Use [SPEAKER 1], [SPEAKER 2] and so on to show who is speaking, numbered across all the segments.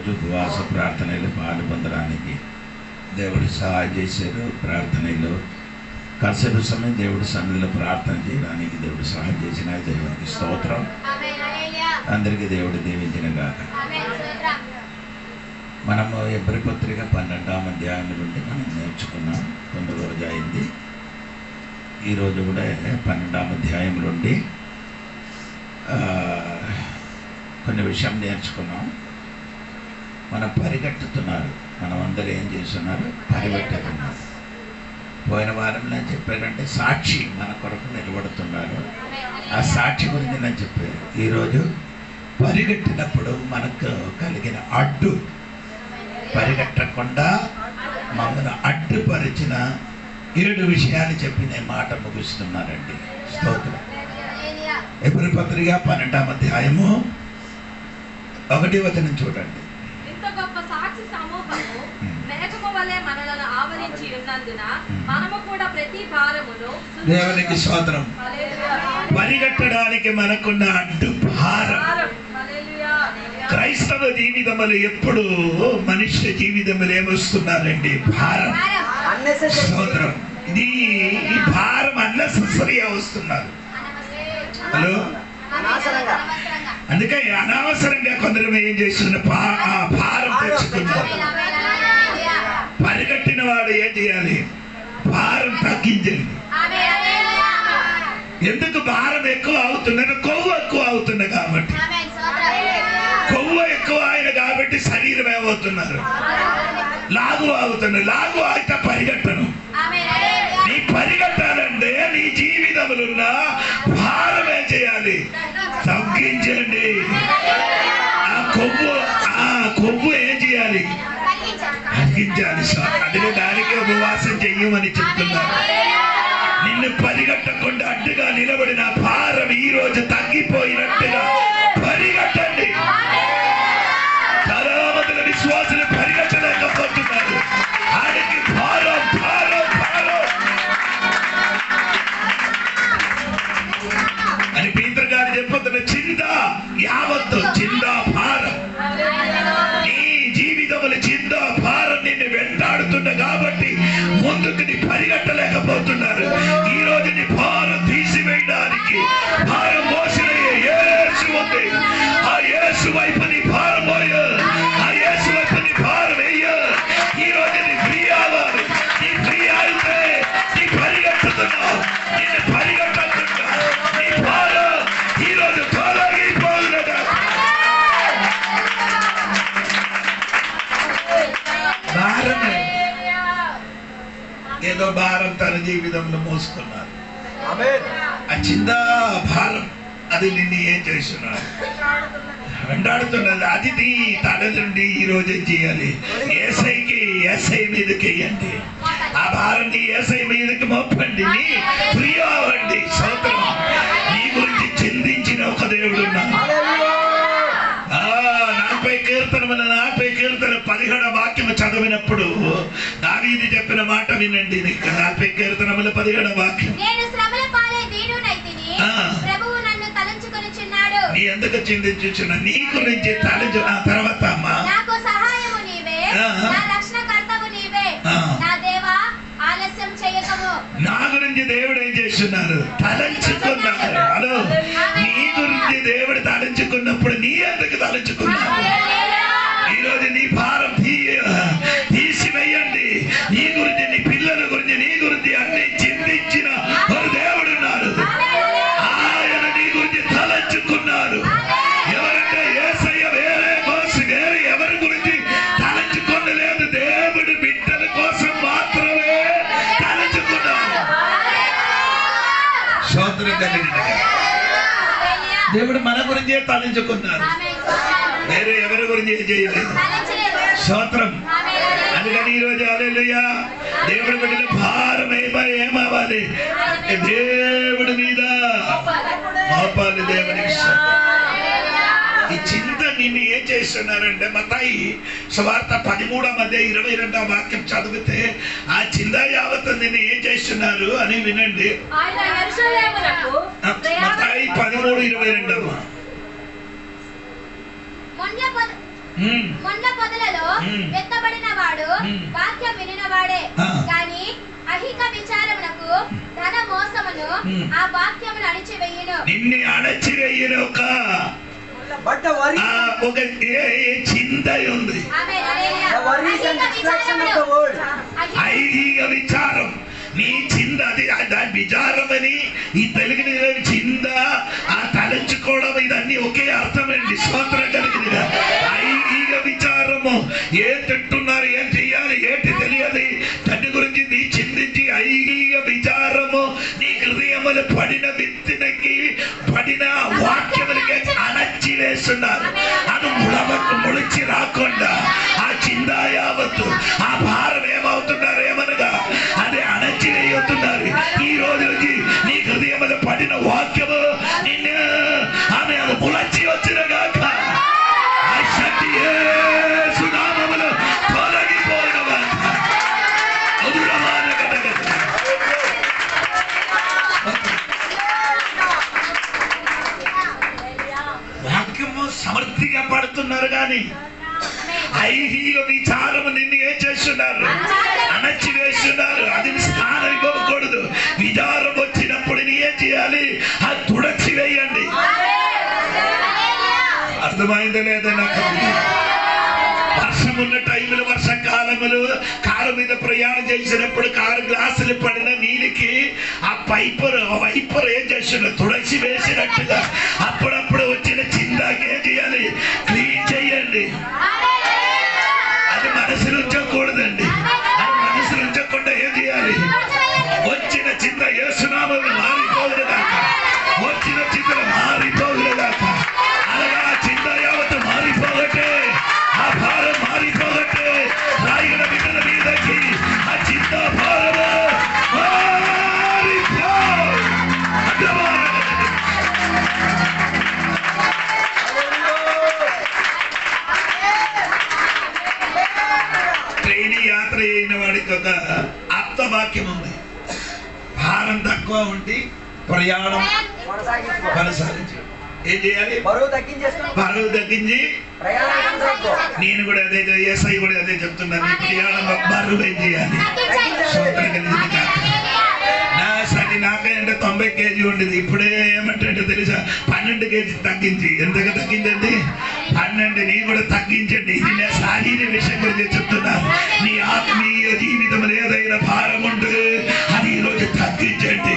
[SPEAKER 1] ఈరోజు ఉపవాస ప్రార్థనలు పాలు పొందడానికి దేవుడు సహాయం చేశారు. ప్రార్థనలో కాసేపు సమయం దేవుడి సన్నిధిలో ప్రార్థన చేయడానికి దేవుడు సహాయం చేసిన దేవునికి స్తోత్రం. అందరికీ దేవుడు దీవించిన గాక. మనము ఎబ్రీ పత్రిక 12వ అధ్యాయం నుండి మనం నేర్చుకున్నాం. కొన్ని రోజు అయింది. ఈరోజు కూడా 12వ అధ్యాయం నుండి కొన్ని విషయం నేర్చుకున్నాం. మనం పరిగెట్టుతున్నారు. మనం అందరూ ఏం చేస్తున్నారు? పరిగెట్టుతున్నారు. పోయిన వారంలో నేను చెప్పానంటే సాక్షి మన కొరకు నిలబడుతున్నారు. ఆ సాక్షి గురించి నేను చెప్పాను. ఈరోజు పరిగెట్టినప్పుడు మనకు కలిగిన అడ్డు, పరిగెట్టకుండా మమ్మల్ని అడ్డుపరిచిన 7 విషయాలు చెప్పి నేను మాట ముగిస్తున్నానండి. స్తోత్రం. ఎబ్రీ పత్రిక 12వ అధ్యాయము 1వ వచనం చూడండి.
[SPEAKER 2] ఇంత గొప్ప సాక్షి సమూహము మేఘము వలె మనలను ఆవరించి ఉన్నందున మనము కూడా ప్రతి భారమును
[SPEAKER 1] దేవునికి స్తోత్రం. పరిగెట్టడానికి మనకున్న అడ్డు భారం. క్రైస్తవ జీవితములు ఎప్పుడు మనుష్య జీవితములు ఏమొస్తున్నారండి? భారం. స్తోత్రం. ఈ భారం అన్నెసెసరీగా వస్తున్నారు. హలో, అందుకే అనవసరంగా కొందరు ఏం చేస్తున్నారు? భారం తెచ్చుకున్నారు. పరిగెట్టిన వాడు ఏం చేయాలి? భారం తగ్గించండి. ఎందుకు భారం ఎక్కువ అవుతుందని? కొవ్వు ఎక్కువ అవుతుంది కాబట్టి. కొవ్వు ఎక్కువ అయిన కాబట్టి శరీరం ఏమవుతున్నారు? లాగు అవుతుంది. లాగు అయితే పరిగెట్టను. నీ పరిగెట్టాలంటే నీ జీవితంలో భారం ఏం చేయాలి? తగ్గించండి. ఆ కొవ్వు ఏం చేయాలి? తగ్గించాలి. అందుకే దానికే ఉపవాసం చెయ్యమని చెప్తున్నారు. నిన్ను పరిగెట్టకుండా అడ్డుగా నిలబడిన భారం ఈ రోజు తగ్గిపోయినట్టుగా పరిగెట్టండి. చాలా మంది విశ్వాసులు పరిగెట్టలేకపోతున్నారు. ఆడికి భారం భారం భారం అని పీతర్ గారు చెప్పొద్దున. చిందా యావత్తు చిందా భారం. నీ జీవితములు చిందా భారం నిన్ను వెంటాడుతున్నా కాబట్టి ముందుకు నీ పరిగెట్టలేకపోతున్నారు. ఈ రోజు నీ భారం తీసివేయడానికి భారం మోసిన యేసు ఉంది. ఆ యేసు వైపు నీ భారం మోయ. ఆ యేసు వైపు నీ భారం వేయ. ఈ రోజు నీ ఫ్రీ అవ్వాలి. నీ ఫ్రీ అయితే నీ పరిగెట్టుతున్నావు. నిన్ను పరిగెట్టుతున్నా నీ భారం ఈ రోజు తొలగిపోయినగా. భారమే ఏదో భారం తన జీవితంలో మోసుకున్నారు. ఆ చిన్న భారం అది నిన్ను ఏం చేస్తున్నారు? వెంటాడుతున్నది. అది నీ తల నుండి ఈ రోజు ఏం చేయాలి? ఏసై మీదకి వేయండి. ఆ భారాన్ని ఏసై మీదకి మోపండి. నీ ప్రియ అవ్వండి. స్తోత్రం. నీ గురించి చిందించిన ఒక దేవుడు ఉన్నాడు. 40 కీర్తన 17వ వాక్యము చదివినప్పుడు దావీదు చెప్పిన మాట వినండి. 40 కీర్తనముల 17వ వాక్యం. నీ ఎందుకు చిందించుచున్నా? నీ గురించి తలచు. తర్వాత అమ్మా నా గురించి దేవుడు ఏం చేస్తున్నారు? తలంచుకున్నారు. హలో, నీ గురించి దేవుడు తలంచుకున్నప్పుడు నీ ఎందుకు తలంచుకున్నావు? ఈరోజు నీ భారం తీసివేయండి. నీ గురించి, నీ పిల్లల గురించి, నీ గురించి అన్ని చిందించిన ఒక దేవుడు ఉన్నారు. ఆయన నీ గురించి తలంచుకున్నారు. ఎవరంటే యేసయ్య వేరే కోసం వేరే ఎవరి గురించి తలంచుకోలేదు. దేవుడు బిడ్డల కోసం మాత్రమే తలంచుకున్నారు. స్తోత్రం కలిగిన దేవుడు మన గురించే తలంచుకున్నారు. వేరే ఎవరి గురించి ఏం చేయలేదు. స్తోత్రం. అందుకని ఈరోజు హల్లెలూయా దేవుడి బిడ్డల భారం ఏమవ్వాలి? దేవుడి మీద మోపాలి. దేవునికి ఈ చింత నిన్ను ఏం చేస్తున్నారంటే మత్తయి సువార్త 13:22 వాక్యం చదివితే ఆ చింత యావత్తు నిన్ను ఏం చేస్తున్నారు అని వినండి. మత్తయి 13:22
[SPEAKER 3] మొండ పొదలలో వెత్తబడిన వాడు వాక్యం వినినవాడే కానీ అహిక విచారమునకు ధన మోసమును ఆ వాక్యమును అణిచివేయును.
[SPEAKER 1] నిన్ను అణచివేయును ఒక చింత ఉంది. ఐహిక విచారం నీ చింద అది దాని విచారమని ఈ తెలుగు చింద ఆ తలంచుకోవడం ఇదన్నీ ఒకే అర్థమండి. స్తోత్రం కలిగిందిగా. ఐహిక విచారము ఏం తింటున్నారు, ఏం చెయ్యాలి, ఏంటి తెలియదు దాని గురించి నీ చిందించి ఐహిక విచారము నీ హృదయములు పడిన విత్తనకి పడిన వాక్యములకి అణచి వేస్తున్నారు. అది ముళచి రాకుండా ఆ చింద యావత్తు ఆ భారం ఏమవుతున్నారు ఏమనగా అదే అణచి వేయుతున్నారు. ఈ రోజు నుంచి నీ హృదయములు పడిన వాక్యము నిన్ను ఆమె అది ముళచి వచ్చిన గాక ఆ శక్తి యేసు నామములో తొలగిపోయిన గాక. వాక్యము సమర్థిగా పడుతున్నారు కానీ ఐహిక విచారము నిన్ను ఏం చేస్తున్నారు, అణచి వేస్తున్నారు. అది స్థానం ఇవ్వకూడదు. విచారం వచ్చినప్పుడు నీ ఏం చేయాలి, అది తుడచి వేయండి. అర్థమైందా లేదా నాకు? వర్షం ఉన్న టైంలో వర్షాకాలములు కారు మీద ప్రయాణం చేసినప్పుడు కారు గ్లాసులు పడిన నీళ్ళకి ఆ వైపర్ ఏం చేస్తున్నారు, తుడచి వేసినట్టుగా అప్పుడప్పుడు వచ్చిన చిందాకి ఏం చేయాలి, క్లీన్ చేయండి. అది మనసులో ఉంచకూడదండి. అది మనసులో ఉంచకుండా ఏం చేయాలి, వచ్చిన చింత యేసునామములో మారిపోవునుగాక. వచ్చిన చింతలు మారిపోవునుగాక. అలాగా ఆ చింత యావత్తు మారిపోగట్టే, ఆ భారం మారిపోగట్టే. రాయుల బిడ్డల మీదకి ఆ చింత భారము మారిపో. ట్రైన్ యాత్ర అయిన వాడికి ఒక ఆప్తవాక్యం ఉంది. భారం తక్కువ ఉండి ప్రయాణం కొనసాగించి ఏం చేయాలి, బరువు తగ్గించి. నేను కూడా అదే ఎస్ఐ కూడా అదే చెప్తున్నాను. ప్రయాణం బరువు ఏం చేయాలి, నాకంటే 90 కేజీ ఉండేది, ఇప్పుడే ఏమంటే తెలుసా 12 కేజీ తగ్గించి. ఎంతగా తగ్గించండి, 12. నీ కూడా తగ్గించండి. ఇది నా శారీరక విషయం గురించి చెప్తున్నా. నీ ఆత్మీయ జీవితంలో ఏదైనా భారం ఉంటుంది అది ఈరోజు తగ్గించండి,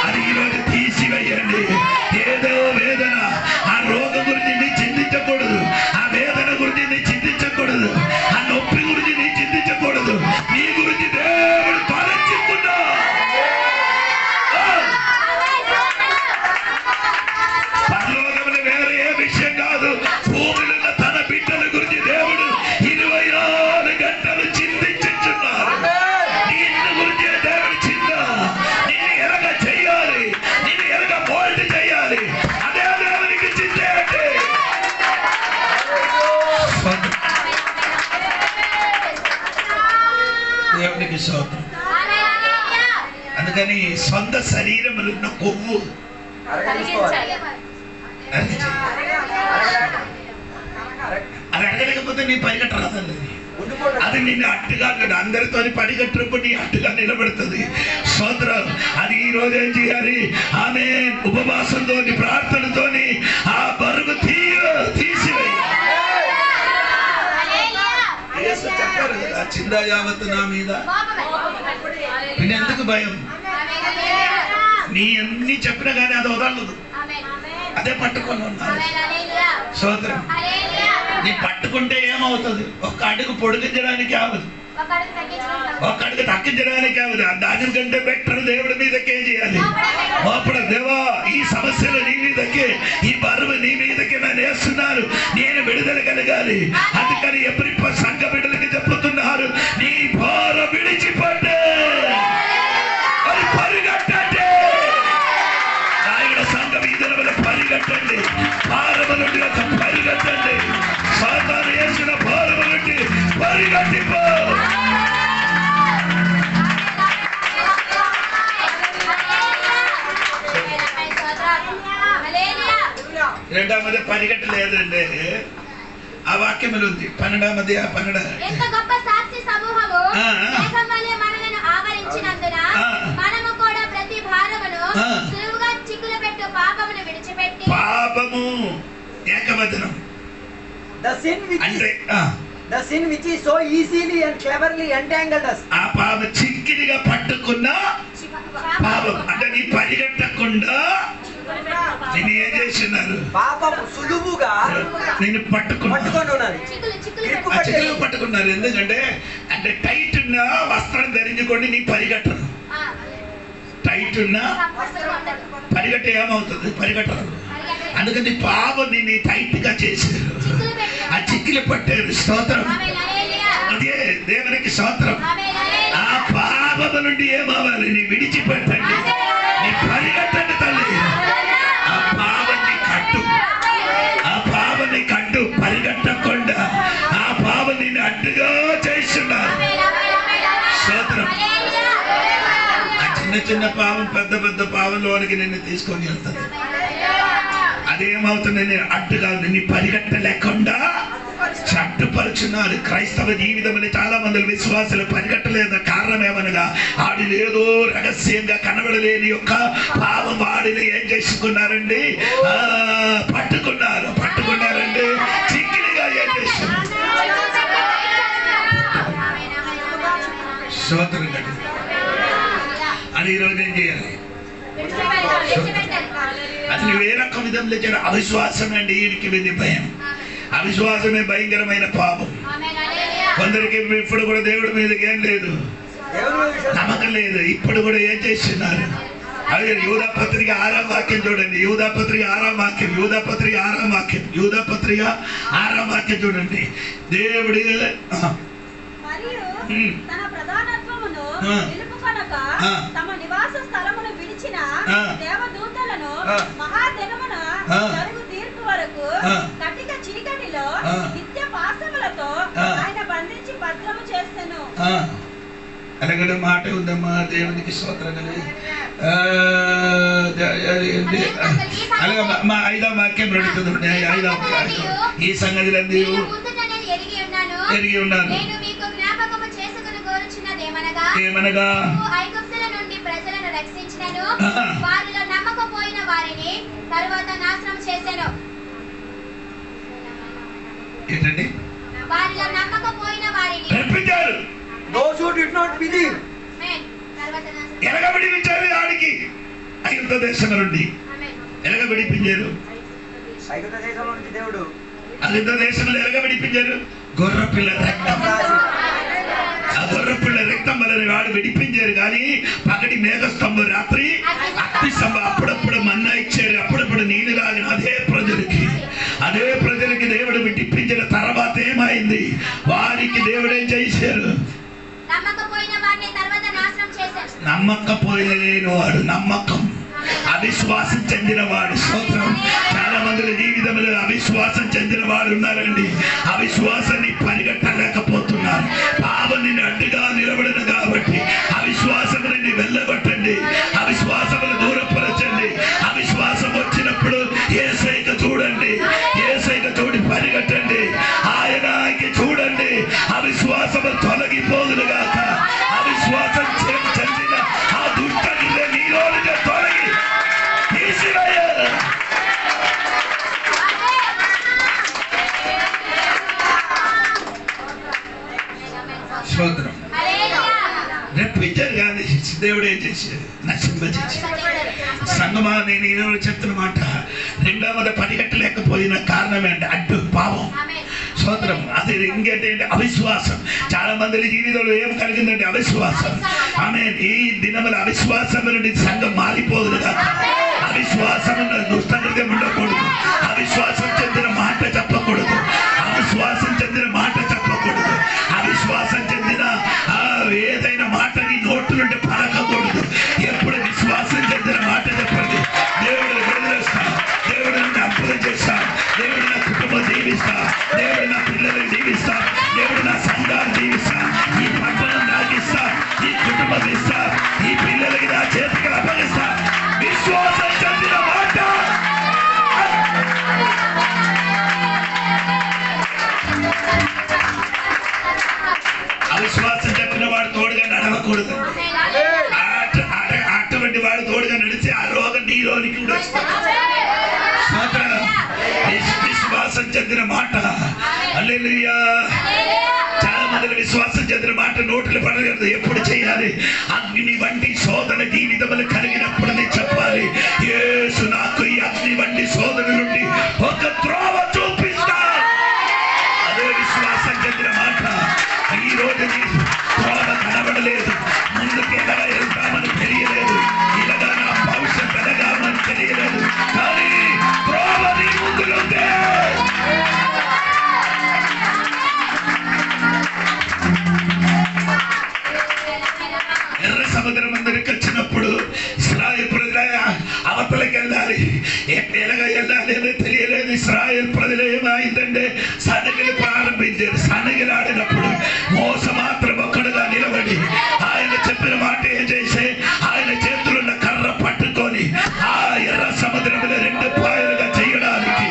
[SPEAKER 1] అది ఈరోజు తీసివేయండి. ఏదో వేదన, ఆ రోగం గురించి నీ చింతించకూడదు, ఆ వేదన గురించి నీ చింతించకూడదు, ఆ నొప్పి గురించి నీ చింతించకూడదు. నీ గురించి దేవుడు తలెత్తుకున్నా. పరలోకములు వేరే ఏ విషయం కాదు. భూమిలో తన బిడ్డల గురించి దేవుడు 24 గంటలు చింతించుచున్నారు. నిన్ను గురించి దేవుడు చింత. నిన్ను ఎలాగ చెయ్యాలి, నిన్ను ఎలాగ మోల్డ్ చేయాలి, అదే దేవునికి చింత అంటే. దేవునికి స్తోత్రం. అందుకని సొంత శరీరములో ఉన్న కొవ్వు అది అడగలేకపోతే నీ పరిగెట్ట రాదండి. అది నిన్ను అట్టుగా అందరితో పరిగెట్టినప్పుడు నీ అట్టుగా నిలబడుతుంది. స్తోత్రం. అది ఈ రోజు ఏం చేయాలి, ఆమె ఉపవాసంతో ప్రార్థనతో ఆ బరువు తీసివేయి. చెప్పారు కదా, చిందా యావత్తు నా మీద. ఎందుకు భయం? నీ అన్ని చెప్పినా కానీ అది వదలదు, అదే పట్టుకొని ఉన్నారు. స్తోత్రం. నీ పట్టుకుంటే ఏమవుతుంది, ఒక్క అడుగు పొడిగించడానికి అవ్వదు, ఒక్క అడుగు తగ్గించడానికి అవ్వదు. దానికంటే బెటర్ దేవుడి మీదకే చేయాలి. అప్పుడు దేవా ఈ సమస్యలు నీ మీదకే, ఈ బరువు నీ మీదకే నేను వేస్తున్నాను, నేను విడుదల కలగాలి. అందుకని ఎప్పుడు సంఘ బిడ్డలకి చెప్తున్నారు, నీ భారం విడిచిపట్టే పరిగెట్టండి. ఆయన సంఘ వీధుల వల్ల పరిగెట్టండి, భారము నుండి పరిగెట్టండి. సాతాను వేసిన భారము నుండి పరిగెట్టిపో. రెండవది పరిగెట్టలేదండి. ఆ వాక్యములు ఉంది 12
[SPEAKER 3] ఎంత గొప్ప సాక్షి సమూహము మేఘం వలె మనలను ఆవరించినందున మనము కూడా ప్రతి భారమును సులువుగా చిక్కులు పెట్టు పాపమును విడిచిపెట్టి
[SPEAKER 1] పాపము ఏకవచనం
[SPEAKER 4] The sin which is so easily and cleverly entangled us.
[SPEAKER 1] ఆ పాప చిక్కిలిగా పట్టుకున్న పాపం అంటే నీ పరిగెట్టకుండా నేను ఏం చేస్తున్నారు
[SPEAKER 4] పాపము సులువుగా
[SPEAKER 1] నేను పట్టుకున్నాను చిక్కులు పట్టుకున్నారు. ఎందుకంటే అంటే టైట్ ఉన్న వస్త్రం ధరించుకొని నీ పరిగెట్టరు. టైట్ ఉన్న పరిగెట్ట ఏమవుతుంది? పరిగెట్టరు. అందుకని పాపం నిన్ను టైట్ గా చేశారు, ఆ చిక్కులు పట్టారు. స్తోత్రం. అదే దేవునికి స్తోత్రం. ఆ పాపము నుండి ఏమవ్వాలి? నీ విడిచిపెట్టండి, నీ పరిగెట్టండి తల్లి. ఆ పాపాన్ని కట్టు, ఆ పాపాన్ని కట్టు. పరిగెట్టకుండా ఆ పాపం నిన్ను అడ్డుగా చేస్తున్నారు. స్తోత్రం. ఆ చిన్న చిన్న పాపం పెద్ద పెద్ద పాపంలోనికి నిన్ను తీసుకొని వెళ్తుంది. అదేమవుతుంది? నేను అడ్డుగా నీ పరిగెట్టలేకుండా చట్టుపరుచున్నారు. క్రైస్తవ జీవితంలో చాలా మంది విశ్వాసులు పరిగెట్టలేదు. కారణం ఏమనగా ఆడిలో ఏదో రహస్యంగా కనబడలేని యొక్క పాపం వాడిని ఏం చేసుకున్నారండి? పట్టుకున్నారండి. చిక్కిలిగా ఏం చేస్తున్నారు? స్తోత్రం గడి. అది ఈరోజు ఏం చేయాలి? అది ఏ రకం విధంలో చేయడం? అవిశ్వాసం అండి. వీడికి వెళ్ళి భయం. అవిశ్వాసమే భయంకరమైన పాపం. కొందరికి ఇప్పుడు కూడా దేవుడి మీదకి ఏం లేదు, నమ్మకం లేదు. ఇప్పుడు కూడా ఏం చేస్తున్నారు? అదే యూదా పత్రిక 6వ వాక్యం చూడండి. యూదా పత్రిక 6వ వాక్యం చూడండి. దేవుడి
[SPEAKER 2] తన ప్రధానత్వమును నిలుపుకొనక తమ నివాస స్థలమును విడిచిన దేవదూతలను మహాదినమున జరుగు తీర్పు వరకు కటిక చీకటిలో నిత్య పాశములతో ఆయన బంధించి భద్రము చేసెను.
[SPEAKER 1] అలాగే మాట ఉందమ్మా. దేవునికి స్తోత్రం. అలాగే మా 5వ వాక్యం నడుస్తుంది. 5వ వాక్యం ఈ సంగతులన్నీ ఎరిగి ఉన్నాను. ఏమనగా
[SPEAKER 3] ఐగుప్తుల నుండి ప్రజలను రక్షించినను వారిలో నమ్మకపోయిన వారిని తరువాత నాశనం చేసెను.
[SPEAKER 1] ఏంటండి?
[SPEAKER 3] వారిలో నమ్మకపోయిన వారిని
[SPEAKER 1] రక్షించారు.
[SPEAKER 4] Those who did not believe.
[SPEAKER 3] తరువాత నాశనం.
[SPEAKER 1] ఎలాగ విడిపించారు? ఆడికి ఐగుప్తు దేశం నుండి ఎలాగ విడిపించారు?
[SPEAKER 4] ఐగుప్తు దేశంలో నుంచి దేవుడు
[SPEAKER 1] ఐగుప్తు దేశంలో ఎలాగ విడిపించారు? గొర్రెపిల్ల రక్తం. ఆ గొర్రెపిల్ల రక్తం వలన వాడు విడిపించారు. కానీ పగటి మేఘస్తంభం, రాత్రి అగ్ని స్తంభం. అప్పుడప్పుడు మన్నా ఇచ్చారు, అప్పుడప్పుడు నీళ్లు తాగిన అదే ప్రజలకి దేవుడు విడిపించిన తర్వాత ఏమైంది? వారికి దేవుడు ఏం చేశారు? నమ్మకపోయిన వాడు, నమ్మకం అవిశ్వాసం చెందిన వాడు. స్తోత్రం. చాలా మంది జీవితంలో అవిశ్వాసం చెందిన వాడు ఉన్నారండి. అవిశ్వాసాన్ని పరిగెట్టలేకపోతున్నారు. పాపం నిన్ను అడ్డుగా నిలబడిన కాబట్టి అవిశ్వాసముని వెళ్ళగొట్టండి, అవిశ్వాసమును దూరపరచండి. అవిశ్వాసం వచ్చినప్పుడు యేసయ్యకు చూడండి, యేసయ్యకు చూడి పరిగెట్టండి, ఆయనకి చూడండి. అవిశ్వాసము తొలగిపోదునుగాక. అవిశ్వాసం చెందిన ఆ దుష్టగిరి నీలోనే తొలగి తీసివేయాలి. స్తోత్రం. రేపు ఇచ్చారు కానీ దేవుడు ఏం చేశారు? నశింపజేశారు. సంగమా, నేను ఈరోజు చెప్తున్న మాట, రెండవది పరిగెట్టలేకపోయిన కారణం ఏంటి? అడ్డు పాపం. స్తోత్రం. అది ఇంకేంటి? అవిశ్వాసం. చాలా మంది జీవితంలో ఏం కలిగిందంటే అవిశ్వాసం. ఆమె ఈ దినముల అవిశ్వాసం నుండి సంఘం మారిపోదు కదా. అవిశ్వాసం దుష్టకృత్యం ఉండకూడదు. అవిశ్వాసం చెందిన మాట చెప్పకూడదు. అవిశ్వాసం చెందిన మాట చెప్పకూడదు. అవిశ్వాసం చెందిన ఏదైనా మాట నీ నోటు నుండి పలకకూడదు. ఎప్పుడు విశ్వాసం చెందిన మాట చెప్పండి. దేవుడు వదిలేస్తా, దేవుడు నన్ను అద్భుతం చేస్తా, దేవుడు నా కుటుంబం దీవిస్తా, దేవుడు నా పిల్లల్ని దీవిస్తా, దేవుడు నా సంఘాన్ని దీవిస్తా, ఈ పట్టణం నాకిస్తా, ఈ కుటుంబం ఇస్తా, ఈ పిల్లలకి నా చేతికి అప్పగిస్తా. నీలోనికి కూడా విశ్వాసం చెందిన మాట. హల్లెలూయా. చాలా మంది విశ్వాసం చెందిన మాట నోట్లు పడలేదు. ఎప్పుడు చేయాలి? అగ్ని వంటి శోధన జీవితములు కలిగినప్పుడు చెప్పాలి, యేసు నాకు ఈ అగ్ని వంటి శోధన నుండి ఒక త్రోవ చూపిస్తా. అదే విశ్వాసం చెందిన మాట. ఈ రోజు నీ త్రోవ కనబడలేదు, ముందుకు ఎలా వెళ్తామని తెలియలేదు, ఇలాగా నా భవిష్యత్ ఎలాగామని తెలియలేదు, కానీ త్రోవ నీ ముందులుందే. ఎర్ర సముద్రం అందరికి వచ్చినప్పుడు ఇశ్రాయేలు ప్రజల అవతలకి వెళ్ళాలి, ఎలాగా వెళ్ళాలి అని తెలియలేదు. ఇశ్రాయేలు ప్రజలు ఏమైందంటే సనగలు ప్రారంభించారు. సనగలాడినప్పుడు మోస మాత్రం ఒక్కడుగా నిలబడి ఆయన చెప్పిన మాట ఏం చేసే, ఆయన చేతులున్న కర్ర పట్టుకొని ఆ ఎర్ర సముద్రంలో 2 పాయలుగా చేయడానికి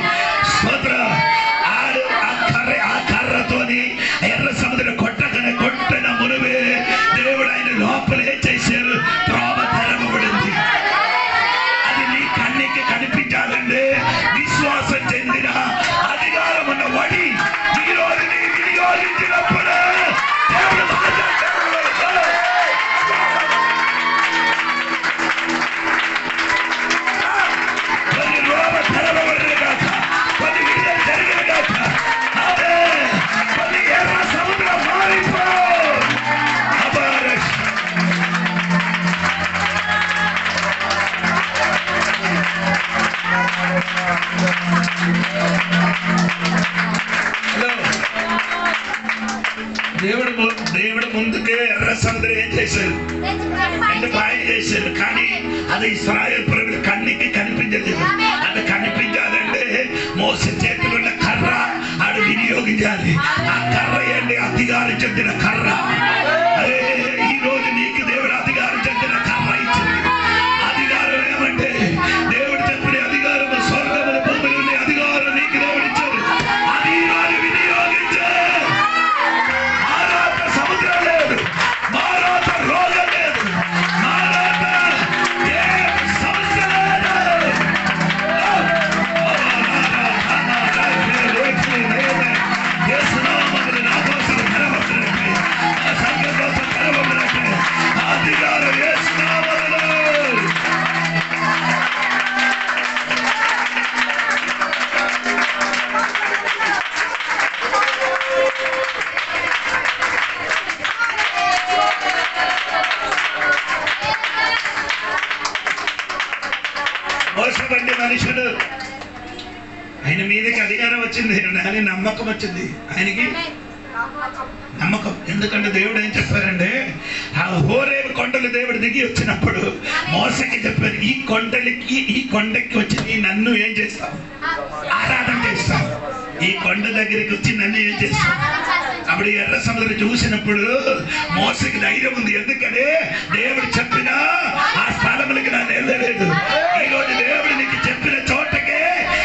[SPEAKER 1] ఆ కర్రతోని ఎర్ర సముద్రం కొట్టన మునువే దేవుడు ఆయన లోపల ఏం చేశారు, త్రోవ తెరవబడింది. అది నీ కన్నికి కనిపించాలంటే విశ్వాసం చెందిన అధికారం ఉన్న వడి ఈ రోజు నీ వినియోగించినప్పుడు దేవుడు కొన్ని లోప తెరవబడిన కాక, కొన్ని విడుదల జరిగిన కాక, అదే కొన్ని ఎర్ర సముద్రం మారిపో. దేవుడు ముందుకే ఎర్ర సముద్రం ఏం చేశారు, 2 పాయలు చేశారు. కానీ అది ఇశ్రాయేలు ప్రజల కన్నికి కనిపించలేదు. అది కనిపించాలంటే మోసే చేతులున్న కర్ర ఆడు వినియోగించాలి. ఆ కర్ర ఏంటి? అధికారం చెందిన కర్ర. అదే ఈ రోజు నీకు దేవుడు అధికారం చెందిన కర్ర ఇచ్చింది. అధికారం ఏమంటే దేవుడు చెప్పిన అధికారం, స్వర్గముల భూములు అధికారం నీకు దేవుడు ఇచ్చారు. అది ఈ రోజు వినియోగించే. మారాత సముద్రం లేదు, మారాత రోగం లేదు, మారాత ఏ సమస్య లేదు. నా కోసం కనబడుతున్నట్టే, ఆ సంఘం కోసం కనబడుతున్నట్టే అధికారం వేస్తున్నామని. మోసపడ్డ మనుషుడు ఆయన మీదకి అధికారం వచ్చింది అని నమ్మకం వచ్చింది. ఆయనకి నమ్మకం. ఎందుకంటే దేవుడు ఏం చెప్పారంటే ఆ హోరేబు కొండలు దేవుడు దిగి వచ్చినప్పుడు మోసకి చెప్పారు, ఈ కొండకి వచ్చి నన్ను ఏం చేస్తావు, ఆరాధన చేస్తావు. ఈ కొండ దగ్గరికి వచ్చి నన్ను ఏం చేస్తావు. అప్పుడు ఎర్ర సముద్రం చూసినప్పుడు మోసకి ధైర్యం ఉంది. ఎందుకనే దేవుడు చెప్పిన ఆ స్థలములకి నన్ను వెళ్ళలేదు. ఈ రోజు దేవుడు నీకు చెప్పిన చోటకే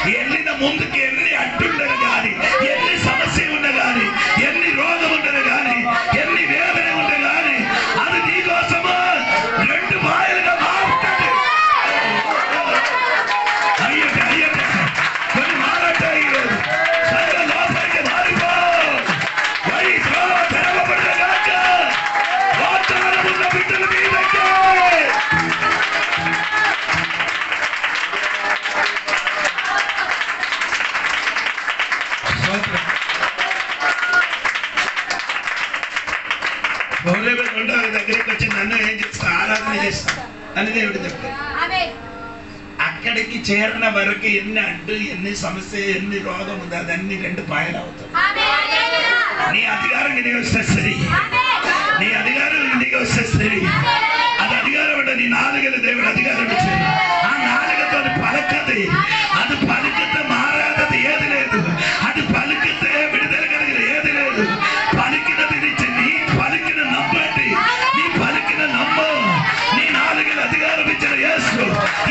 [SPEAKER 1] వెళ్ళిన ముందుకి ఎన్ని అడ్డుండరు కానీ, ఎన్ని సమస్య ఉన్నా కానీ, ఎన్ని రోగం ఉండరు కానీ, ఎన్ని వేదన ఉండరు కానీ, అది నీకోసము 2 పాయలుగా మారుతుంది. అయ్యట కొన్ని మారట్టాయి. ఈరోజు సంఘం లోపలికి మారిపో. వడి త్రోవ తెరవబడినగాక, వాగ్దానం ఉన్న బిడ్డల మీదకే. దగ్గరికి వచ్చి నన్ను ఏం చేస్తా, ఆరాధన చేస్తా అని దేవుడు చెప్పాడు. అక్కడికి చేరిన వరకు ఎన్ని అడ్డు, ఎన్ని సమస్య, ఎన్ని రోగం ఉంది, అదన్నీ 2 పాయలు అవుతుంది. నీ అధికారం నీకు వస్తే సరి, నీ అధికారం నీకు వస్తే సరి. అది అధికారం అంటే నీ నాలుగలు దేవుడు అధికారం ఇచ్చాడు. ఆ నాలుగతో పలకది, అది పలికితే మారాదది ఏది లేదు, అది పలికితే విడుదల కలిగిన ఏది లేదు. పలికినది నీ పలికిన నమ్మండి, నీ పలికిన నమ్ము. నీ నాలుగలు అధికారం ఇచ్చిన యేసు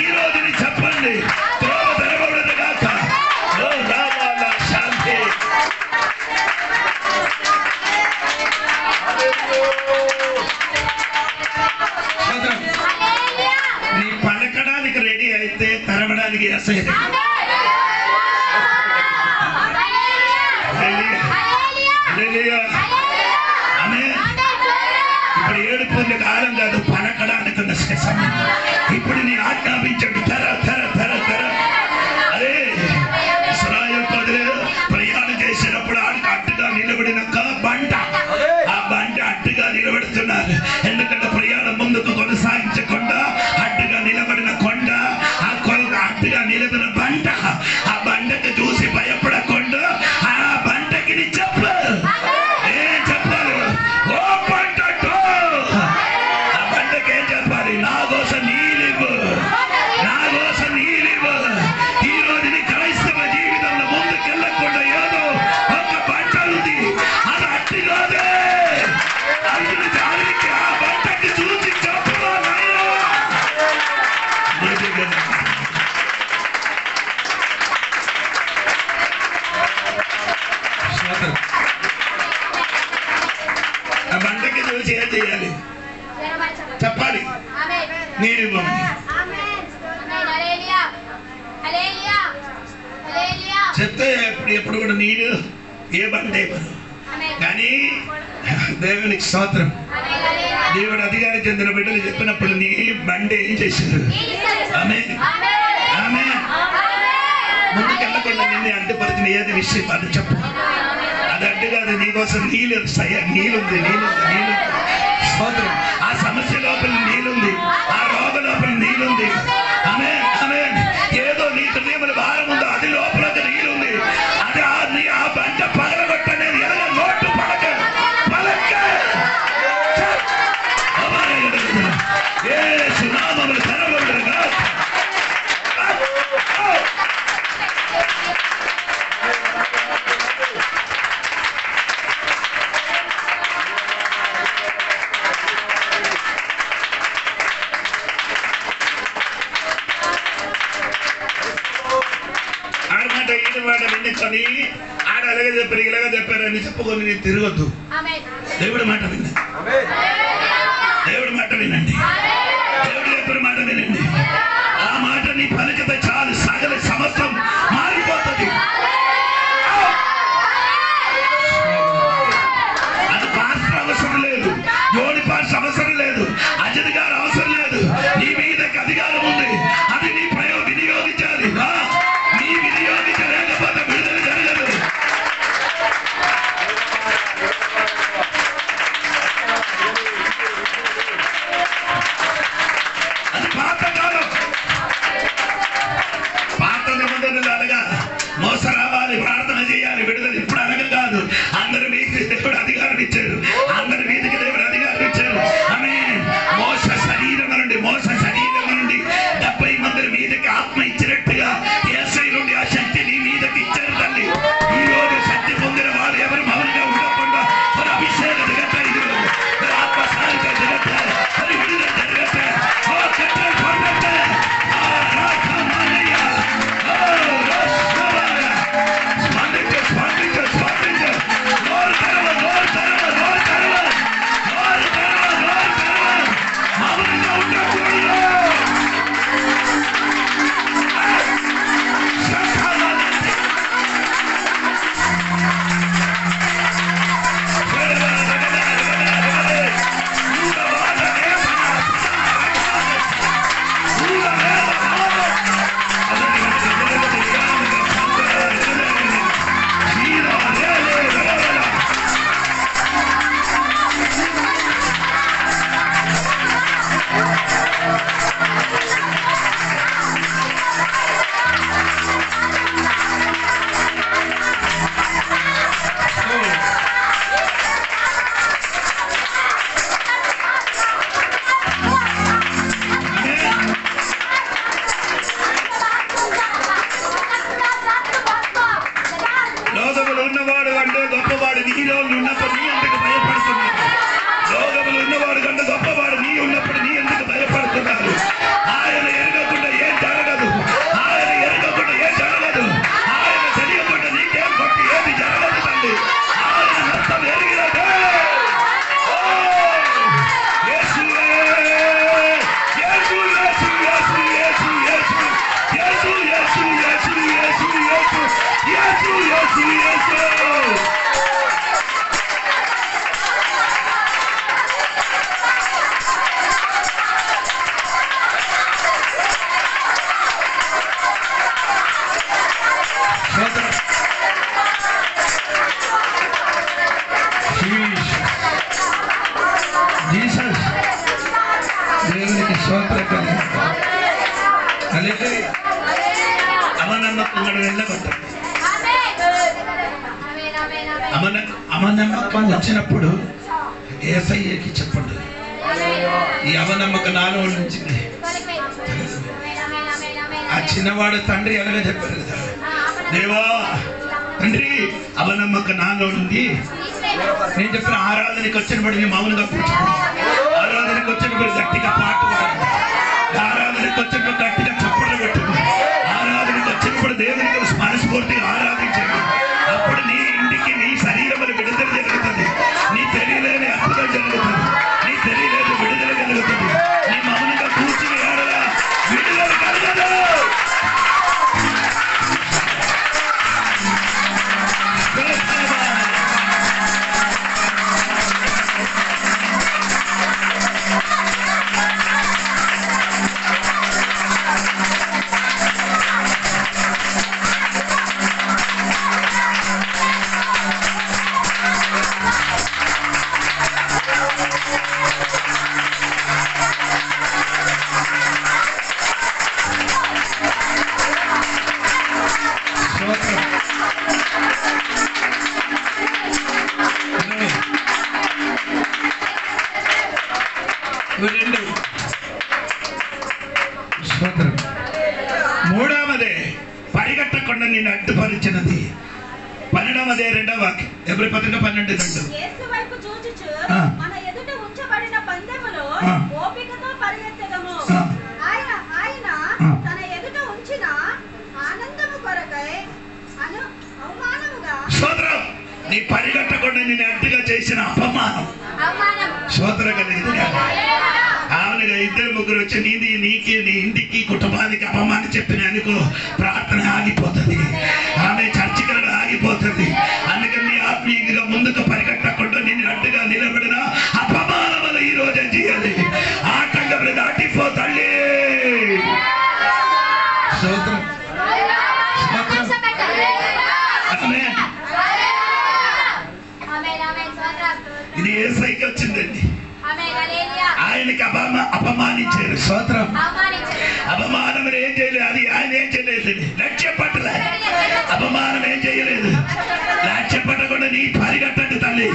[SPEAKER 1] ఈ రోజు చెప్పండి, త్రోవ తెరవబడదు గాక. ఓ రావాల శాంతి. నీ పలకడానికి తరమడానికి రెడీ అయితే తరమడానికి యేసయ్య ఇప్పుడు ఏడుపుంది కాలం కాదు, పలకడానికి ఉన్న సమయం. ఇప్పుడు నీ ఆజ్ఞాపించండి, తెర తెర తెర తెర. అదే ఇశ్రాయేలు ప్రజలు ప్రయాణం చేసినప్పుడు ఆడికి అడ్డుగా నిలబడిన బండ, ఆ బండ అడ్డుగా నిలబడుతున్నారు. ఎందుకంటే ప్రయాణం ముందుకు కొనసాగించకుండా అడ్డుగా నిలబడిన కొండ, ఆ కొల అడ్డుగా నిలబడిన బండ, ఆ బండకు చూసి భయపడకుండా ఆ బండకి చెప్పారు. ఏం చెప్పారు? ఓ బండ, ఆ బండకి ఏం చెప్పాలి? నా కోసం నీలివ్వు, నా కోసం నీలివ్వు. ఈ రోజు నీ క్రైస్తవ జీవితంలో ముందుకెళ్ళకుండా ఏదో ఒక బండ ఉంది, అది అట్టి కాదే. అందుని దానికి ఆ బండకి చూసి చెప్పరా నాయనా. ఆ బండకి చూసి ఏం చేయాలి? చెప్పాలి, నీరివ్వమని. చెప్తే ఎప్పుడు కూడా నీరు ఏ బండ ఇవ్వరు. కానీ దేవునికి స్తోత్రం. దేవుడు అధికారం చెందిన బిడ్డలు చెప్పినప్పుడు నీ బండి ఏం చేశారు? ఆమె ఆమె ముందుకెళ్ళకుండా నిన్ను అడ్డుపరిచిన ఏది విషయం అది చెప్పు. అది అడ్డు కాదు, నీకోసం నీళ్ళు నీళ్ళుంది, నీళ్ళు స్తోత్రం. ఆ సమస్య లోపల నీళ్ళుంది, ఆ రోగ లోపల నీళ్ళుంది. ఆమె ఆమె ఏదో నీ హృదయముల భారం ఉందో అది లోపల నీళ్ళుంది. అది ఆ బంట పగలగొట్టనేది ఎలా నోటు పలక పలక ఏ సునామములు తెరవబడుగా. ఆడమాట ఈడు మాట విన్నికొని ఆడ అలాగే చెప్పారు ఇలాగే చెప్పారు అని చెప్పుకొని నేను తిరగొద్దు. దేవుడి మాట వినండి, దేవుడి మాట వినండి, దేవుడు చెప్పిన మాట వినండి. ఆ మాట నీ పలికితే చాలు, సగల సమస్తం మారిపోతుంది. అది పాస్టర్ అవసరం లేదు, జోడి పాస్టర్ అవసరం లేదు, అజయ్ గారు అవసరం లేదు. నీ మీదకి అధికారం ఉంది, అది నీ వినియోగించాలి. నీ వినియోగించలేకపోతే విడుదల జరగదు. అది పాతకాలం, పాత నిబంధనలు అనగా మోస రావాలి, ప్రార్థన చేయాలి, విడుదల. ఇప్పుడు అనగా కాదు, అందరి మీదకి దేవుడు అధికారం ఇచ్చారు, అందరి మీదకి దేవుడు అధికారం ఇచ్చారు. ఆమేన్. మోస శరీరం నుండి 70 మంది మీదకి ఆత్మ ఇచ్చినట్టుగా యేసయ్య నుండి ఆ శక్తి నీ మీదకి ఇచ్చారు తల్లి. ఈ రోజు శక్తి పొందిన వారు ఎవరు మౌనంగా ఉండకుండా మరి అభిషేకం జరగట్టే, ఇది మరి ఆత్మసారిక జరగట్టే, మరి విడుదల జరగట్టే. ఓ కట్టే కొట్టట్టే, స్పందించు స్పందించు స్పందించు. నోరు తెరవ, నోరు తెరవ, నోరు తెరవ, నోరు తెరవ, నోరు తెరవ. మౌనంగా ఉండకూడదు. లోకములు ఉన్నవాడు కంటే గొప్పవాడు నీలో ఉన్నప్పుడు నీ ఎందుకు భయపడుతున్నాడు? లోకములు ఉన్నవాడు కంటే గొప్పవాడు నీ ఉన్నప్పుడు నీ ఎందుకు భయపడుతున్నారు? ఆయన ఎరగకుండా ఏం జరగదు, ఆయన ఎరగకుండా ఏం జరగదు, ఆయన తెలియకుండా నీకేం కొట్టి ఏది జరగదు తల్లి. ఆయన మొత్తం ఎరిగినదే. యేసు యేసు యేసు యేసు యేసు హల్లెలూయా. అమనమ్మకం వెళ్ళగొట్టాలి. అమనమ్మకం వచ్చినప్పుడు యేసయ్యకి చెప్పండి, ఈ అవనమ్మక నాలో నుంచి ఆ చిన్నవాడు తండ్రి ఎలాగ చెప్పారు కదా, దేవా తండ్రి అవనమ్మక నాలో ఉంది. నేను చెప్పిన ఆరాధనకి వచ్చినప్పుడు నీ మౌనంగా కూర్చోండి. ఆరాధనకి వచ్చినప్పుడు గట్టిగా పాట పాడండి. ఆరాధనకి వచ్చినప్పుడు గట్టిగా చప్పట్లు కొట్టండి. ఆరాధనకి వచ్చినప్పుడు దేవునికి మనస్ఫూర్తిగా ఆరాధించండి. అప్పుడు నీ ఇంటికి నీ శరీరములు విడుదల జరుగుతుంది. నీ తెలియలేని అద్భుతం జరుగుతుంది. నీ తెలియలేని విడుదల జరుగుతుంది. నీ మౌనంగా కూర్చుని ఆడగా విడుదల కలగదు. మూడవదే పరిగెట్టకుండా నేను అడ్డుపరిచినది. 12వ 2వ వాక్యం ఎబ్రీ పత్రిక 12:2.
[SPEAKER 2] యేసు వైపు చూచుచు మన ఎదుట ఉంచబడిన పందెములో ఓపికతో పరిగెత్తెదము. ఆయన తన ఎదుట ఉంచిన ఆనందము కొరకై అవమానముగా
[SPEAKER 1] సోదరం నీ పరిగెట్టకుండా నేను అడ్డుగా చేసిన అపమానం సోదర కలిగింది. ఆమెగా 2-3 వచ్చి నీకి నీ ఇంటికి కుటుంబానికి అపమానం చెప్పిన అనుకో ప్రార్థన ఆగిపోతుంది. ఆమె చర్చికి ఆగిపోతుంది. అందుకని ఆత్మీయంగా ముందుకు పరిగెట్టకుండా నేను అడ్డుగా నిలబడిన అపమానములు ఈ రోజే చేయాలి. ఆటంకములు దాటిపోతాయి. స్తోత్రం. ఇది యేసయ్యకి వచ్చిందండి. ఆయనకి అపమానించారు. స్తోత్రం. అపమానం ఏం చేయలేదు. అది ఆయన ఏం చేయలేదు. లక్ష్య పట్టలే. అపమానం ఏం చేయలేదు. లక్ష్య పట్టకుండా నీ పరిగెట్టండి తల్లి.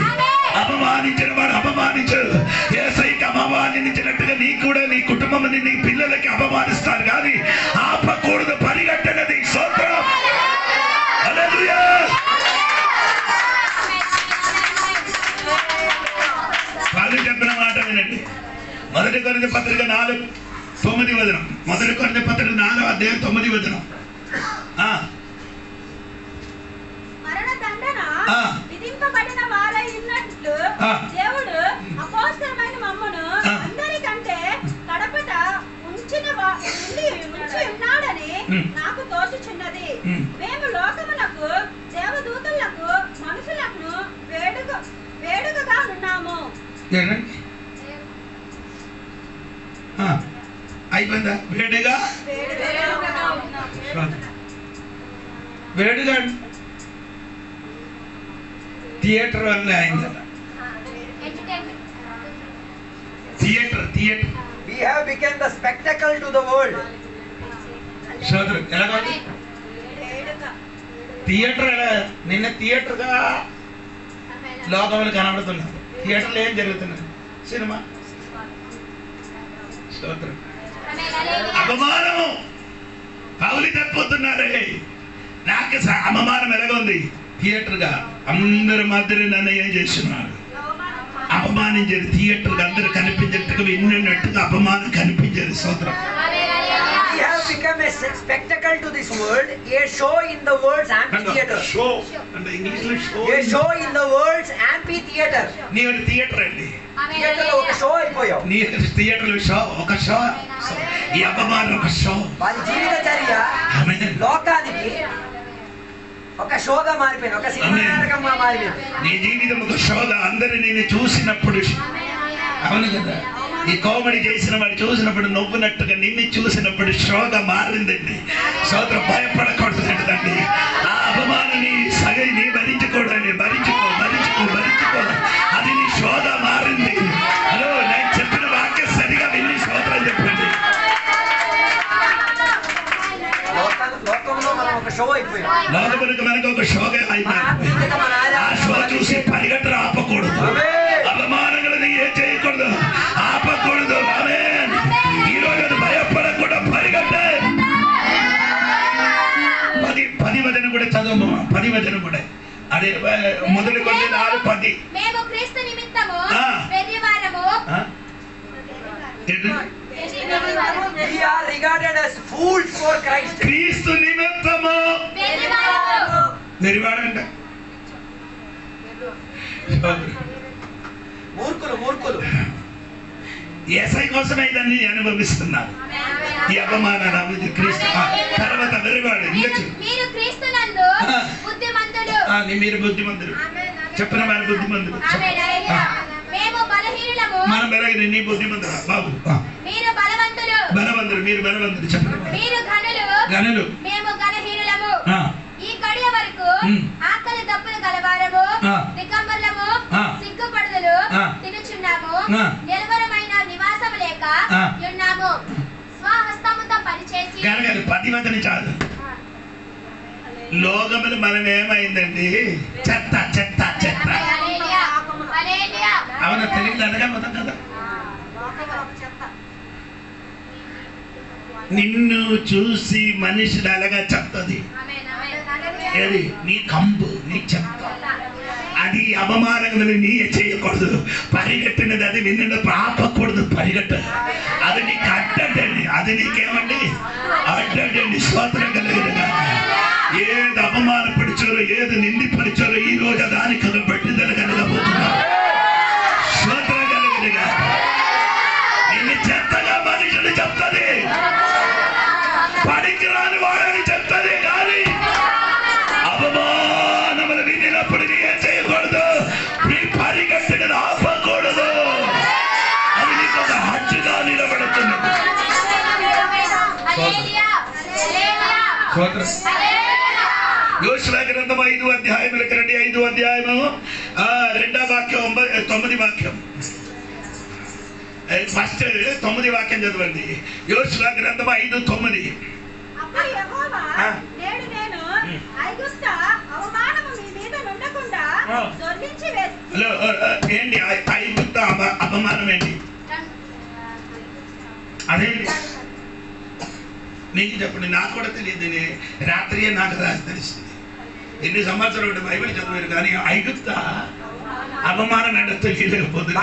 [SPEAKER 1] అపమానించిన వాడు అపమానించాడు. యేసయ్యకి అపమానించినట్టుగా నీ కూడా నీ కుటుంబం నీ పిల్లలకి అపమానిస్తారు కానీ ఆపకూడదు. పరిగెట్టనది. స్తోత్రం. హల్లెలూయా. వాళ్ళు చెప్పిన మాట వినండి. 1 కొరింథీ పత్రిక 4:9. 1 కొరింథీ పత్రిక 4:9.
[SPEAKER 2] మరణదండన విధింపబడిన వారై ఉన్నట్లు దేవుడు అపోస్తలమైన మమ్మను అందరికంటే కడపట ఉంచి ఉన్నాడని నాకు తోచుచున్నది. మేము లోకమునకు దేవదూతలకు మనుషులకు వేడుకగా ఉన్నాము.
[SPEAKER 1] అయిపోయిందా? వేడిగా వేడిగా థియేటర్ వల్ల అయిందట. Theatre
[SPEAKER 4] We have become the spectacle to the world.
[SPEAKER 1] సోదరు ఎలాగ థియేటర్ ఎలా నిన్న థియేటర్గా లోకంలో కనబడుతున్నారు. థియేటర్లో ఏం జరుగుతున్నది? సినిమా. స్తోత్రం. అపమానము కౌలి తప్పిపోతున్నారే. నాకు అపమానం ఎలాగుంది? థియేటర్గా అందరి మధ్య నన్ను ఏం చేస్తున్నారు? అపమానించారు. థియేటర్గా అందరూ కనిపించేట్టుగా విన్నట్టుగా అపమానం కనిపించారు. స్తోత్రం.
[SPEAKER 4] We have become a spectacle to this world, a show in the world's amphitheater.
[SPEAKER 1] Show అంటే ఇంగ్లీష్లో show.
[SPEAKER 4] A show in the world's amphitheater.
[SPEAKER 1] నీ థియేటర్ అండి.
[SPEAKER 4] థియేటర్ లో ఒక షో అయిపోయావు.
[SPEAKER 1] నీ థియేటర్ షో ఒక షో. ఈ అపమానం ఒక షో.
[SPEAKER 4] వారి జీవిత చర్య లోకానికి ఒక షోగా మారిపోయింది. ఒక సినిమా నాటకంగా మారిపోయింది.
[SPEAKER 1] నీ జీవితం ఒక షోగా అందరు నేను చూసినప్పుడు. అవును కదా. ఈ కామెడీ చేసిన వాడు చూసినప్పుడు నవ్వునట్టుగా నిన్ను చూసినప్పుడు షోగా మారిందండి. సోదర భయపడకూడదండి తండ్రి. ఆ అపమానాన్ని నీ భరించకూడదండి. భరించుకో. అది నీ షోగా మారింది. హలో, నేను చెప్పిన వాక్యం సరిగా విని స్తోత్రం చెప్పండి.
[SPEAKER 4] ఒక షో అయిపోయింది.
[SPEAKER 1] లోకములకు మనకు ఒక షోగా అయిపోయింది. ఆ షో చూసి పరిగెట్టలు ఆపకూడదు, అవమానಗಳನ್ನು ఏ చేయకూడదు, ఆపకూడదు. ఆమేన్. ఈ రోజు అది భయపడకుండా పరిగెట్టే. 10 వచనం కూడా చదువు. 10 వచనం కూడా అదే మొదటి కొన్ని 4, 10.
[SPEAKER 3] మేము క్రీస్తు నిమిత్తము వెర్రివారము.
[SPEAKER 4] We are regarded as fools for Christ.
[SPEAKER 1] క్రీస్తు నిమిత్తము వెర్రివాడంట.
[SPEAKER 4] మూర్ఖులు
[SPEAKER 1] ఏసై కోసమే ఇదన్నీ అనుభవిస్తున్నారు. ఈ అవమానాలు క్రీస్తు తర్వాత వెర్రివాడు.
[SPEAKER 3] మీరు క్రీస్తునందు బుద్ధిమంతులు.
[SPEAKER 1] మీరు బుద్ధిమంతులు చెప్పిన వారి బుద్ధిమంతులు.
[SPEAKER 3] మేము బలహీనులము.
[SPEAKER 1] మనం బలహీన, నీ బుద్ధిమంతులు బాబు.
[SPEAKER 3] మీరు బలవంతులు.
[SPEAKER 1] మీరు బలవంతులు చెప్పిన
[SPEAKER 3] మీరు ఘనులు. మేము ఘనహీనులము. ఈ గడియ వరకు ఆకలి దప్పులు గలవారము, దిగంబరులము, సిగ్గుపడుదలు తినుచున్నాము, నిలవరమైన నివాసము లేక ఉన్నాము. స్వహస్తముతో పనిచేసి
[SPEAKER 1] 10 వచనం చాలు. లోకములు మనం ఏమైందండి? చెత్త చెత్త చెత్త. అవునా? తెలుగులో అనగలుగుతాం కదా. నిన్ను చూసి మనిషిని అలాగా చెప్తుంది. ఏది? నీ కంపు, నీ చెత్త. అది అవమానములు నీ చేయకూడదు. పరిగెట్టినది అది నిన్ను ఆపకూడదు. పరిగెట్ట అది నీకు అడ్డండి. అది నీకేమండి? అడ్డండి. స్తోత్రం కలిగినగా ఏది అవమానపరిచారో, ఏది నిందిపరిచారో ఈ రోజు దానికి పట్టుదల కలగబోతున్నారు. స్తోత్రం కలిగినగా నిన్ను చెత్తగా మనిషిని చెప్తుంది, పనికిరాని వాడని చెప్తుంది. కానీ అవమానములు వినినప్పుడు నీ ఏం చేయకూడదు? నీ పరిగెట్టినది ఆపకూడదు. అది నీకు ఒక హద్దుగా నిలబడుతున్నది. యోషువ గ్రంథం 5 అధ్యాయములకు రండి. 5 అధ్యాయము 2వ వాక్యం 9 వాక్యం. ఫస్ట్ 9 వాక్యం చదవండి. యోషువ గ్రంథం 5:9.
[SPEAKER 5] అప్పుడు యెహోవా, నేడు నేను ఐగుప్త అవమానము మీ మీద నుండకుండా దొర్లించి వేసి.
[SPEAKER 1] ఏంటి ఐగుప్త అవమానం? ఏంటి అదేంటి? నీకు చెప్పండి. నాకు కూడా తెలియదు. రాత్రియే నాకు తెలిసింది. ఎన్ని సంవత్సరాలు బైబిల్ చదివారు కానీ ఐగుప్త అవమానం అంటే తెలియలేకపోతుంది.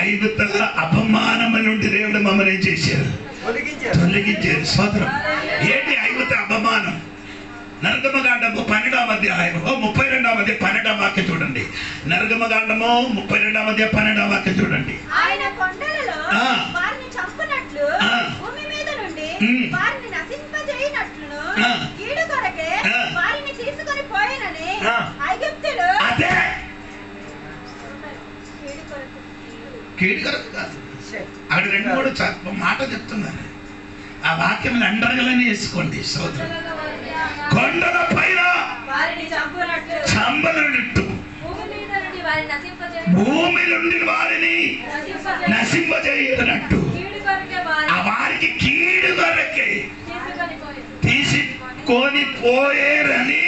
[SPEAKER 1] ఐగుప్త అవమానం నుండి దేవుడు మమ్మల్ని ఏం చేశారు? తొలగించారు. స్తోత్రం. ఏంటి ఐగుప్త అవమానం? నరగమకాండము 12వ అధ్యాయం 32వ అధ్యాయం 12వ వాక్యం చూడండి. నరగమకాండము 32వ అధ్యాయం 12వ వాక్యం చూడండి.
[SPEAKER 5] ఆయన కొండలలో వారిని చంపునట్లు భూమి మీద నుండి వారిని నశింపజేయనట్లును కీడు కొరకే వారిని తీసుకొని పోయినని ఐగుప్తులు.
[SPEAKER 1] అదే కీడు కొరకు కాదు. అక్కడ 2-3 మాట చెప్తున్నారు. ఆ వాక్యం అండర్గలని వేసుకోండి. స్తోత్రం. కొండల పైన చంపనట్టు భూమి నుండి వారిని నశింపజేయనట్టు ఆ వారికి కీడు కొరకే తీసుకొని పోయేరని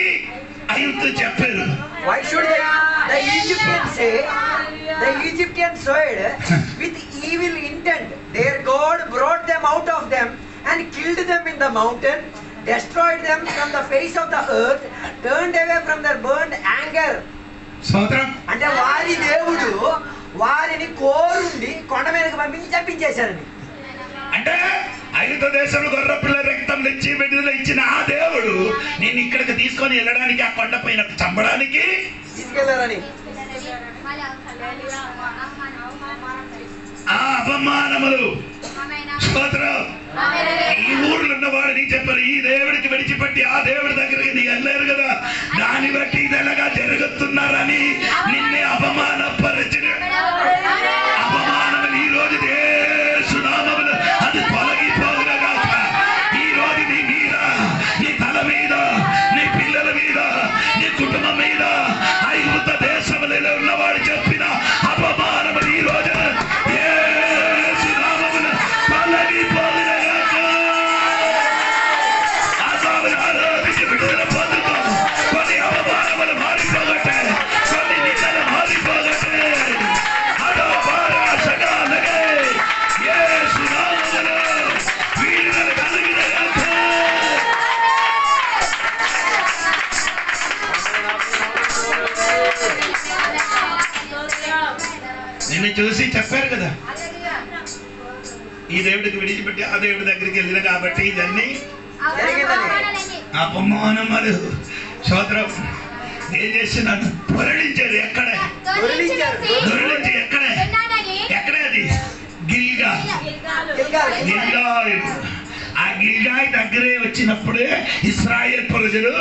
[SPEAKER 1] ఐగుప్తు చెప్పారు.
[SPEAKER 4] Why should the Egyptians say? The Egyptians said with evil intent. Their God brought them out of them and killed them in the mountain, destroyed them from the face of the earth, turned away from their burned anger.
[SPEAKER 1] స్తోత్రం.
[SPEAKER 4] అంటే వారి దేవుడు వారిని కోరుండి కొండ మీదకి పంపించి చంపించేశారని.
[SPEAKER 1] అంటే ఐగుప్తు దేశంలో గొర్రెపిల్ల రక్తం తెచ్చి విడుదల ఇచ్చిన ఆ దేవుడు నేను ఇక్కడికి తీసుకొని వెళ్ళడానికి, ఆ కొండ పైన చంపడానికి
[SPEAKER 4] తీసుకెళ్లారని.
[SPEAKER 1] ఆ అవమానములు. స్తోత్రం. ఈ ఊర్లో ఉన్నవాడు నీ చెప్పారు ఈ దేవుడికి విడిచిపెట్టి ఆ దేవుడి దగ్గరికి నీ వెళ్ళారు కదా, దాన్ని బట్టి ఇదెలాగా జరుగుతున్నారని నిన్నే అవమానపరిచిన అవమానములు ఈ రోజు యేసునామములో అది తొలగిపోవుగాక. ఈ రోజు నీ మీద, నీ తల మీద, నీ పిల్లల మీద, నీ కుటుంబం మీద ఐగుప్తు దేశములలో ఉన్నవాడు చెప్పిన అవమానములు ఈ రోజు యేసునామములో తొలగిపోవుగాక. నన్ను చూసి చెప్పారు కదా, ఈ దేవుడికి విడిచిపెట్టి ఆ దేవుడి దగ్గరికి వెళ్ళిన కాబట్టి ఇదన్నీ అపమానములు. సోదరం ఏం చేస్తున్నాను? పొరడించారు. ఎక్కడ? దొరలించి ఎక్కడే? ఎక్కడే అది? గిల్గాల్. ఆ గిల్గాల్ దగ్గరే వచ్చినప్పుడే ఇశ్రాయేల్ ప్రజలు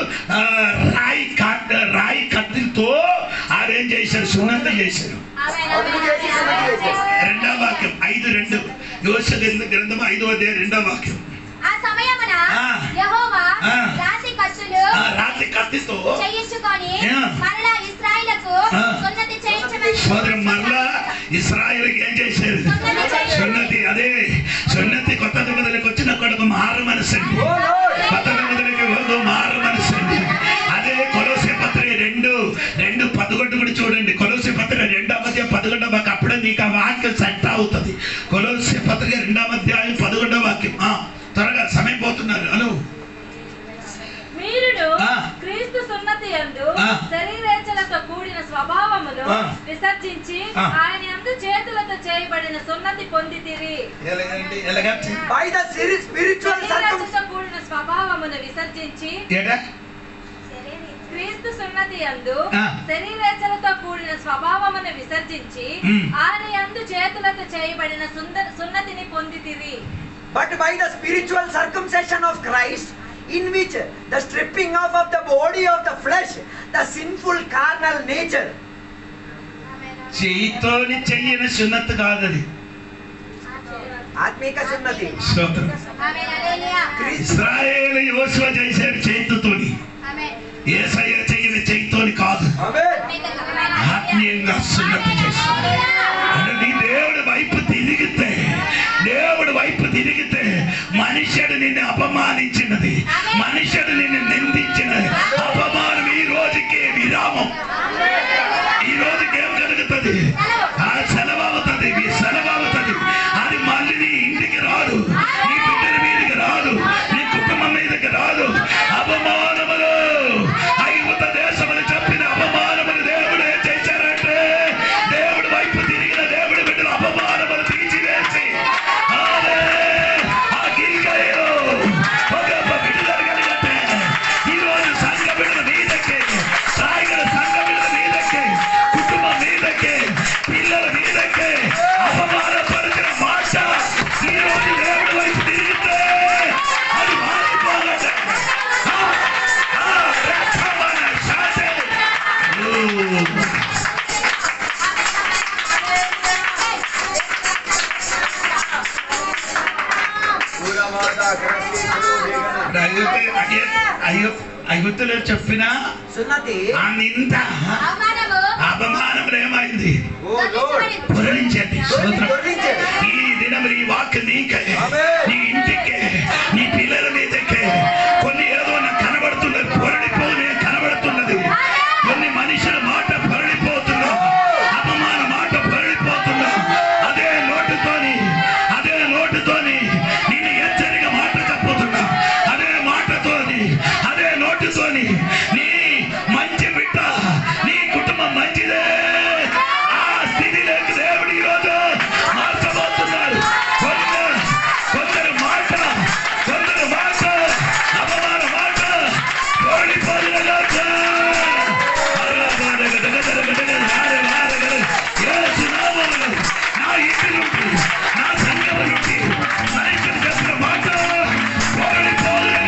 [SPEAKER 1] రాయి కత్తితో ఆరేం చేశారు? సున్నంత చేశారు. రెండవ వాక్యం 5:2 యోసేపు గ్రంథం 5వ అధ్యాయం 2వ వాక్యం.
[SPEAKER 3] ఆ సమయమున యెహోవా రాతి కత్తితో చేయించుకొని మరలా ఇశ్రాయేలుకు సున్నతి చేయించమని.
[SPEAKER 1] సోదరం మరలా ఇశ్రాయేలుకి ఏం చేశారు? సున్నతి. అదే సున్నతి కొత్త నిబంధనలకు వచ్చిన కొడుకు మారు మనసండి. కొత్త నిబంధనలకు మారు మనసండి. అదే కొలొసే పత్రిక 2:11 కూడా చూడండి. కొలొసే పత్రిక 2:11 వాక్యం. అప్పుడే నీకు ఆ వాక్యం సెట్ అవుతుంది. కొలొసే పత్రిక 2:11 వాక్యం. త్వరగా సమయం పోతున్నారు. అను
[SPEAKER 2] మీరును క్రీస్తు సున్నతి యందు శరీరేచ్ఛలతో కూడిన స్వభావమును విసర్జించి ఆయన యందు చేతులతో చేయబడిన సున్నతి పొందితిరి.
[SPEAKER 4] బై ద స్పిరిచువల్
[SPEAKER 2] శరీరేచ్ఛలతో కూడిన స్వభావమును విసర్జించి క్రీస్తు సున్నతి యందు శరీరేచ్ఛలతో కూడిన స్వభావమును విసర్జించి ఆయన యందు చేతులతో చేయబడిన సున్నతిని పొందితిరి.
[SPEAKER 4] But by the spiritual circumcision of Christ, in which the stripping off of the body of the flesh, the sinful carnal nature.
[SPEAKER 1] చేయితోని చెయ్యని సున్నతి కాదది,
[SPEAKER 4] ఆత్మిక సున్నతి.
[SPEAKER 1] ఇశ్రాయేలు యోసువ చేశాడు చేతితోని, యేసయ్య చెయ్యని చేయితోని కాదు. ఆత్మీయంగా సున్నతి చేశాడు. అంటే దేవుడి వైపు తిరిగితే మనుష్యుడు నిన్ను అపమానించినది, మనుష్యుడు నిన్ను నిందించినది అపమానం ఈ రోజుకే విరామం. ఈ రోజుకి ఏం జరుగుతుంది? ఆ సెలవు అవుతుంది. అది మళ్ళీ నీ ఇంటికి రాదు, నీ బిడ్డల మీదకి రాదు, నీ కుటుంబం మీదకి రాదు. అపమానములు ఐగుప్త దేశములు చెప్పిన అపమానములు దేవుడు ఏం చేశారంటే దేవుడి వైపు తిరిగిన దేవుడి బిడ్డలు అపమానములు తీసివేసి ఆ గిల్గాలు ఒక బిడ్డలు కలిగితే ఈరోజు సంఘ బిడ్డల మీదకి, సాయిగల సంఘ బిడ్డల మీదకి, కుటుంబం మీదకి, పిల్లల మీదకి అపమానపరిచిన మాట ఈరోజు దేవుడి వైపు తిరిగితే అది మారిపోవాలి. ఐగుప్తులో చెప్పిన
[SPEAKER 4] సున్నతి
[SPEAKER 1] ఆ నింద అపమానములు ఏమైంది? పొరలించండి. ఈ దినం ఈ వాక్ నీకే, నీ ఇంటికే, నీ పిల్లల మీదకే. కొన్ని ఏదో నాకు కనబడుతున్నది, పొరలిపోనే కనబడుతున్నది. కొన్ని మనుషుల మాట పొరలిపోతున్నా, అపమాన మాట పొరలిపోతున్నా. అదే నోటుతోని నేను హెచ్చరిక మాట చెప్పుతున్నా. అదే నోటుతోని నీ మంచి బిడ్డ, నీ కుటుంబం మంచిదే. ఆ స్థితిలోకి దేవుడు ఈరోజు మార్చబోతున్నారు. కొందరు మాట అపమాన మాట ఓడిపోయిన నా ఇంటి నుండి, నా సంఘం నుండి మనుషులు చెప్పిన మాట ఓడిపోయిన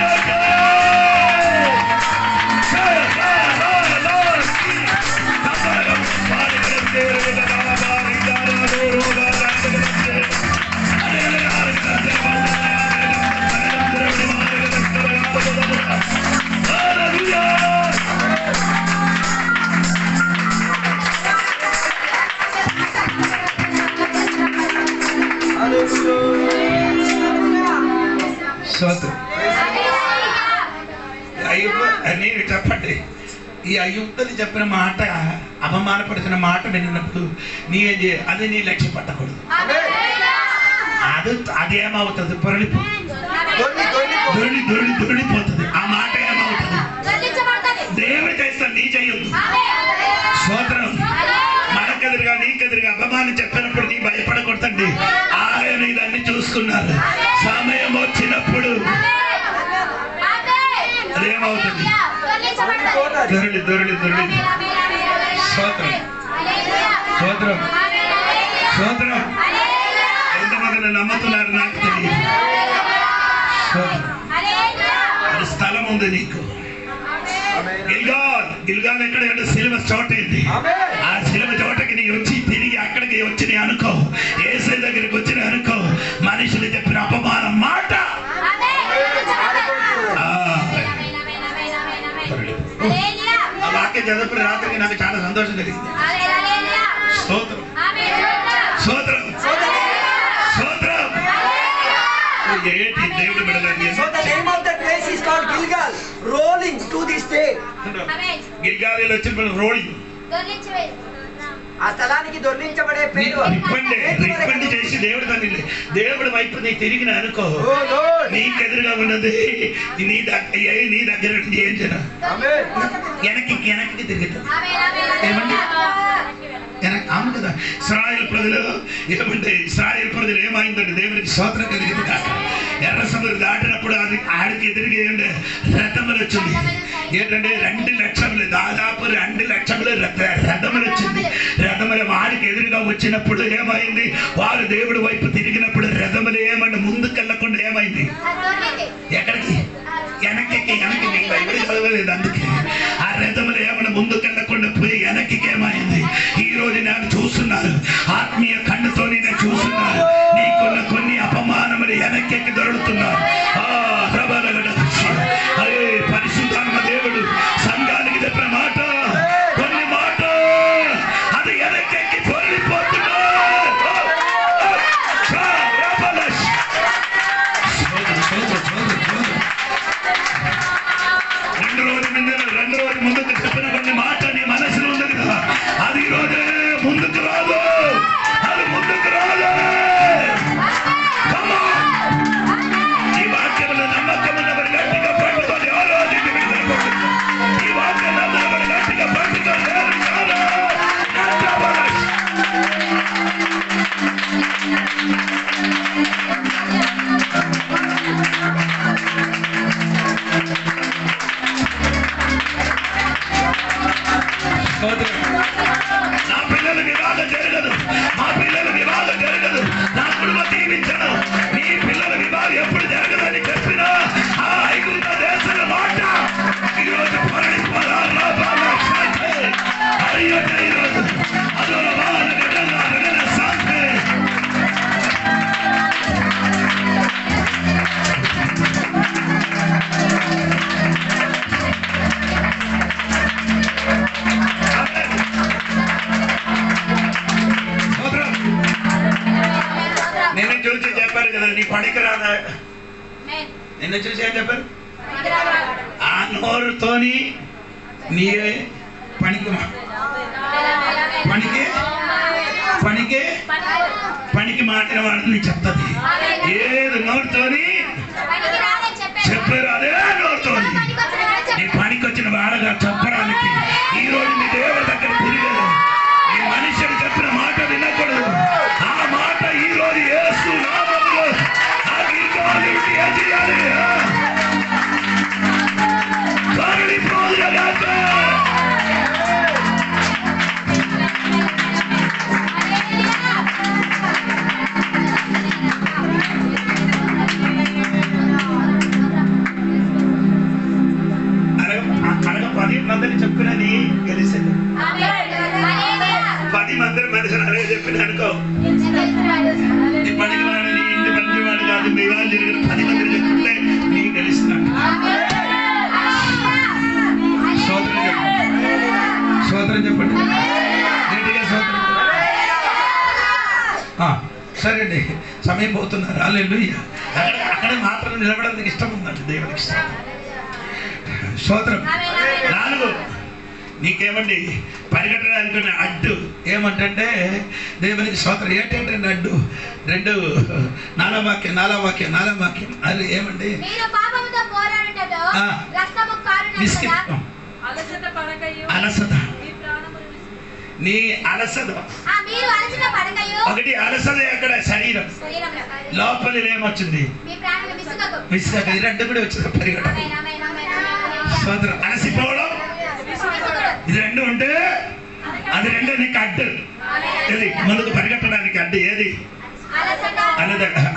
[SPEAKER 1] నేను చెప్పండి, ఈ అయ్యుక్తులు చెప్పిన మాట, అపమానపరిచిన మాట విన్నప్పుడు అది నీ లక్ష్య పట్టకూడదు. అదేమవుతుంది? దొరిపోతుంది. ఆ మాట ఏమవుతుంది? దేవుడి చేస్తాను, నీ చెయ్యొద్దు. స్తోత్రం. మనకెదురుగా నీకెదురుగా అపమానం చెప్పిన సమయం వచ్చినప్పుడు అదేమవుతుంది? దొరలి దొరలి దొరలి. స్తోత్రం స్తోత్రం స్తోత్రం. ఎంతమంది నమ్ముతున్నారు నాకు తెలియదు. అది స్థలం ఉంది నీకు. గిల్గాల్ ఎక్కడ శిలువ చోటైంది. ఆ శిలువ చోటకి నీ వచ్చి తిరిగి అక్కడికి వచ్చి నీ అనుకో, యేసయ్య దగ్గరికి వచ్చి అనుకో, మనుషులు చెప్పిన అపమానం మాట ఆ వాక్యం చదువుకున్న రాత్రికి నాకు చాలా సంతోషం కలిగింది. స్తోత్రం స్తోత్రం స్తోత్రం. ఏంటి దేవుడు బిడ్డలండి?
[SPEAKER 4] So the name of that place is called Gilgal, rolling to this day.
[SPEAKER 1] గిల్గాలీలో వచ్చిన రోలింగ్.
[SPEAKER 4] ఆ స్థలానికి దొర్లించబడే పేరు.
[SPEAKER 1] రిప్పండి చేసి దేవుడి వైపు నీ తిరిగిన అనుకో, నీకెదురుగా ఉన్నది నీ దగ్గర నుండి ఏం చేయను, వెనక్కి తిరుగుతుంది. ఏమండి అవును కదా. ఇశ్రాయేలు ప్రజలు ఏమంటే ఇశ్రాయేలు ప్రజలు ఏమైందంటే దేవునికి స్తోత్రం కలిగింది కాక. ఎర్ర సముద్రం దాటినప్పుడు అది ఆడికి ఎదురుగా ఏంటంటే రథములు వచ్చింది. ఏంటంటే 2 లక్షలు, దాదాపు 2 లక్షలు రథములు వచ్చింది. రథములు వాడికి ఎదురుగా వచ్చినప్పుడు ఏమైంది? వారు దేవుడి వైపు తిరిగినప్పుడు రథములు ఏమంటే ముందుకు వెళ్ళకుండా ఏమైంది? ఎక్కడికి? వెనక్కి మీకు బైబిల్ చదవలేదు అందుకే. ఆ రథములు ఏమన్నా ముందుకు వెళ్ళకుండా పోయి వెనక్కి ఏమైంది? ఈ రోజు నేను చూస్తున్నాను, ఆత్మీయ కన్నుతో నేను చూస్తున్నాను, నీకున్న కొన్ని అపమానములు వెనక్కి దొరుకుతున్నావు. అరే పరిశుద్ధాత్మ దేవుడు సంఘానికి చెప్పిన మాట, కొన్ని మాట అది వెనక్కి పొరలిపోతున్నా. 2 రోజు ముందుకు చెప్పిన కొన్ని మాట నీ మనసులో ఉన్నది కదా, అది ఈ రోజు ముందుకు రాదు, అది ముందుకు రాదు. ఈ వాక్యంలో నమ్మకం ఉన్నవారు గట్టిగా పట్టుకొని ఈ వాక్యంలో ఉన్నవారు గట్టిగా పట్టుకొని నా పిల్లల వివాహం జరగదు, మా పిల్లల వివాహం జరగదు, నా కుటుంబం దీవించను, నీ పిల్లల వివాహం ఎప్పుడు జరగదని చెప్పిన ఆ ఐగుప్తు దేశం మాట ఈరోజు ఈరోజు అదొక శాంతి. నిన్న చూసి చెప్పారు కదా నీ పనికి రాదా, నిన్న చూసి ఏం చెప్పారు? ఆ నోరుతోని నీవే పనికి మాటిన వాడిని చెప్తుంది. ఏది నోరుతోని చెప్పారు, అదే నోరుతోని నీ పనికి వచ్చిన వాడగా చెప్పడానికి. ఈ రోజు నీ దేవుడి దగ్గర తిరిగదు, నీ మనుషులు చెప్పిన మాట వినకూడదు. ఆ మాట ఈ రోజు యేసు నామములో ఆ గిల్గాలు ఏం చేయాలి? అనగా 10 మందిని చెప్పినని గెలిచింది. 10 మంది మనుషులు అలాగే చెప్పిన అనుకో, నీ పనికి వాడు, నీ ఇంటి పనికి వాడు కాదు, మీ వాళ్ళు జరిగిన 10 మందిని చెప్పుకుంటే నీకు గెలుస్తున్నాడు. సోదరం చెప్పండి గట్టిగా సోదరం. సరే అండి, సమయం పోతున్నారు. హల్లెలూయా. అక్కడ మాత్రం నిలబడడానికి ఇష్టం ఉందండి దేవుడికి ఇష్టం. స్తోత్రం. 4 నీకేమండి పరిగెట్టడానికి అడ్డు ఏమంటే దేవునికి స్తోత్రం. ఏంటంటే అడ్డు 2 4వ వాక్యం అది ఏమండి? అలసత. నీ అలసద
[SPEAKER 3] మీరు అలసిన పడకయు
[SPEAKER 1] ఒకటి అలసద ఎక్కడ శరీరం
[SPEAKER 3] శరీరంలో
[SPEAKER 1] లోపలి ఏమొచ్చింది
[SPEAKER 3] మీ ప్రాణులు విసుగకు
[SPEAKER 1] విసుగ ఈ రెండు కూడా వచ్చింది పరిగెట్ట
[SPEAKER 3] ఆమేన్ ఆమేన్ ఆమేన్ ఆమేన్
[SPEAKER 1] సోదరం అలసిపోవడం ఇది రెండు ఉంటే అది రెండు నీకు అడ్డు ఏది ముందుకు పరిగెట్టడానికి అడ్డు ఏది
[SPEAKER 3] అలసట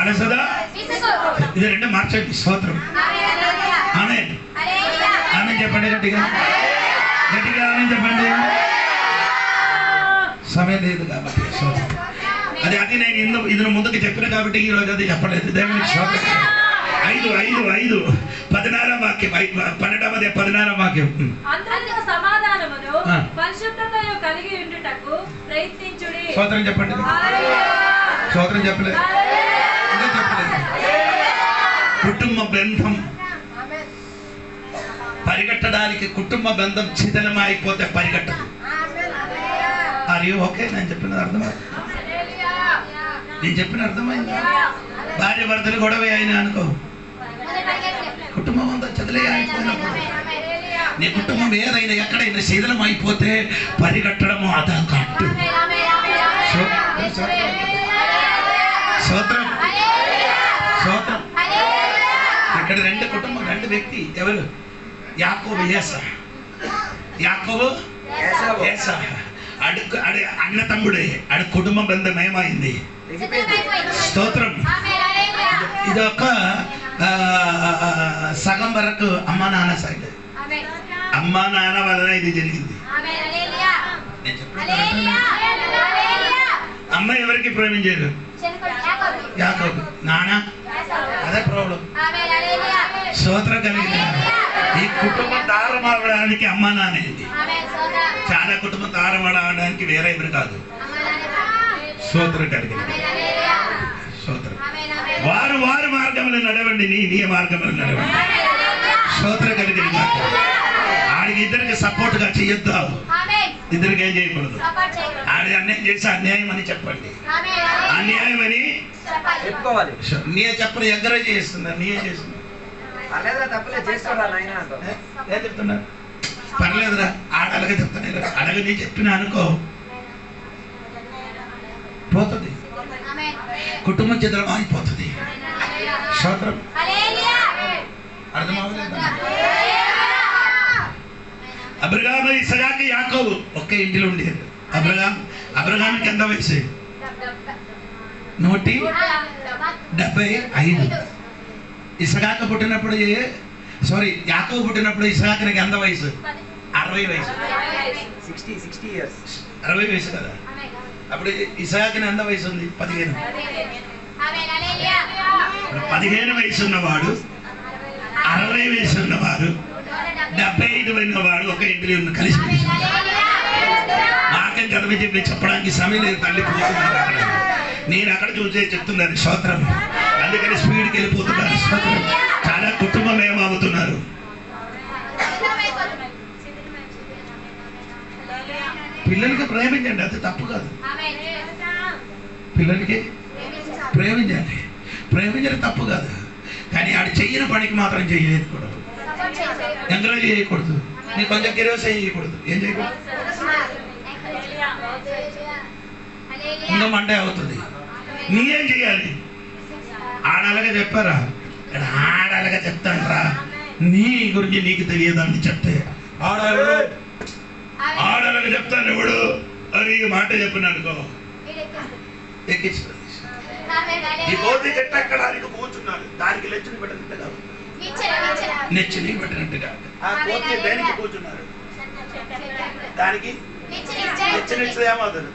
[SPEAKER 1] అలసద
[SPEAKER 3] విసుగు
[SPEAKER 1] ఇది రెండు మార్చండి స్తోత్రం
[SPEAKER 3] ఆమేన్ హల్లెలూయా
[SPEAKER 1] ఆమేన్
[SPEAKER 3] హల్లెలూయా
[SPEAKER 1] ఆమేన్ చెప్పండి గట్టిగా గట్టిగా ఆమేన్ చెప్పండి సమయం లేదు కాబట్టి స్తోత్రం అది నేను ఇది ముందుకు చెప్పిన కాబట్టి ఈ రోజు అది చెప్పలేదు దేవునికి స్తోత్రం 5:16 వాక్యం 12వ వాక్యం
[SPEAKER 2] అందరికీ సమాధానమును పరిశుద్ధతయు కలిగి ఉండుటకు ప్రయత్నించుడి
[SPEAKER 1] స్తోత్రం చెప్పండి స్తోత్రం చెప్పలేదు ఇంకా చెప్పలేదు కుటుంబ బంధం పరిగెట్టడానికి కుటుంబ బంధం శిథిలమైపోతే పరిగెట్టదు అది ఓకే నేను చెప్పినది అర్థమైంది నేను చెప్పిన అర్థమైంది భార్య భర్తలు గొడవ అయినా అనుకో కుటుంబం అంతా చదిలే అయిపోయినప్పుడు నీ కుటుంబం ఏదైనా ఎక్కడైనా శిథిలం అయిపోతే పరిగెట్టడము అదా కట్టు స్తోత్రం స్తోత్రం ఇక్కడ రెండు కుటుంబం రెండు వ్యక్తి ఎవరు యాకోబు ఏసావు అన్న తమ్ముడే ఆడి కుటుంబ బంధం ఏమైంది స్తోత్రం ఇది ఒక సగం వరకు అమ్మా నాన్న సైడ్ అమ్మా నాన్న వలన ఇది జరిగింది నేను చెప్పిన అమ్మ ఎవరికి ప్రేమించారు యాకోబు నాన్న అదే ప్రాబ్లం స్తోత్రం కలిగింది ఈ కుటుంబం దారం అవడానికి అమ్మా నానేది చాలా కుటుంబం దారం అవడానికి వేరే ఎవరు కాదు స్తోత్రం కలిగింది స్తోత్రం వారు మార్గంలో నడవండి నీ మార్గంలో నడవండి స్తోత్రం కలిగింది ఆడికి ఇద్దరికి సపోర్ట్ గా చెయ్యొద్దు ఇద్దరికి ఏం చేయకూడదు ఆడి అన్యాయం చేసి అన్యాయం అని చెప్పండి అన్యాయం అని
[SPEAKER 4] చెప్పుకోవాలి
[SPEAKER 1] నీ చెప్పని ఎంకరేజ్ చేస్తున్నారు నీ ఏం చేస్తున్నారు ఏం చెప్తున్నారు పర్లేదురా ఆడలగా చెప్తాను అడగ నీ చెప్పినా అనుకో పోతుంది కుటుంబం చిత్రం అయిపోతుంది స్తోత్రం అర్థమవలేదు అబ్రహాము ఇస్సాకు యాకోబు ఒకే ఇంటిలో ఉండేది అబ్రహాముకి ఎంత వయసు 175 ఇస్సాకు పుట్టినప్పుడు యాకోబు పుట్టినప్పుడు ఇస్సాకునికి ఎంత వయసు 60 వయసు
[SPEAKER 4] 60 years
[SPEAKER 1] 60 వయసు కదా అప్పుడు ఇస్సాకుని ఎంత వయసు ఉంది 15 వయసు ఉన్నవాడు 60 వయసు ఉన్నవాడు 75 ఉన్నవాడు ఒక ఇంటిలో ఉన్న కలిసి నాకేం చదివి చెప్పి చెప్పడానికి సమయం లేదు తల్లి పోతున్నారు అక్కడ నేను అక్కడ చూసే చెప్తున్నాను స్తోత్రం అందుకని స్పీడ్కి వెళ్ళిపోతున్నారు స్తోత్రం చాలా కుటుంబం ఏమవుతున్నారు పిల్లలకి ప్రేమించండి అది తప్పు కాదు పిల్లలకి ప్రేమించడం తప్పు కాదు కానీ ఆడు చెయ్యని పనికి మాత్రం చేయకూడదు ఎంకరేజ్ చేయకూడదు నీ కొంచెం కిరోస చేయకూడదు ఏం చేయకూడదు ఇంకా మండే అవుతుంది నీ ఏం చేయాలి ఆడాలగా చెప్పారా ఆడాలగా చెప్తాను రా నీ గురించి నీకు తెలియదని చెప్తే ఆడాలగా చెప్తాను ఎవడు అని మాట చెప్పినట్టుకో ఎక్కించు ఈ గోధి చెట్టు ఎక్కడానికి కూర్చున్నాడు దానికి లెచ్చుని పెట్టినట్టుగా నెచ్చిని పెట్టినట్టుగా ఆ కోతి దేనికి కూర్చున్నారు దానికి నెచ్చి ఏమవుతుంది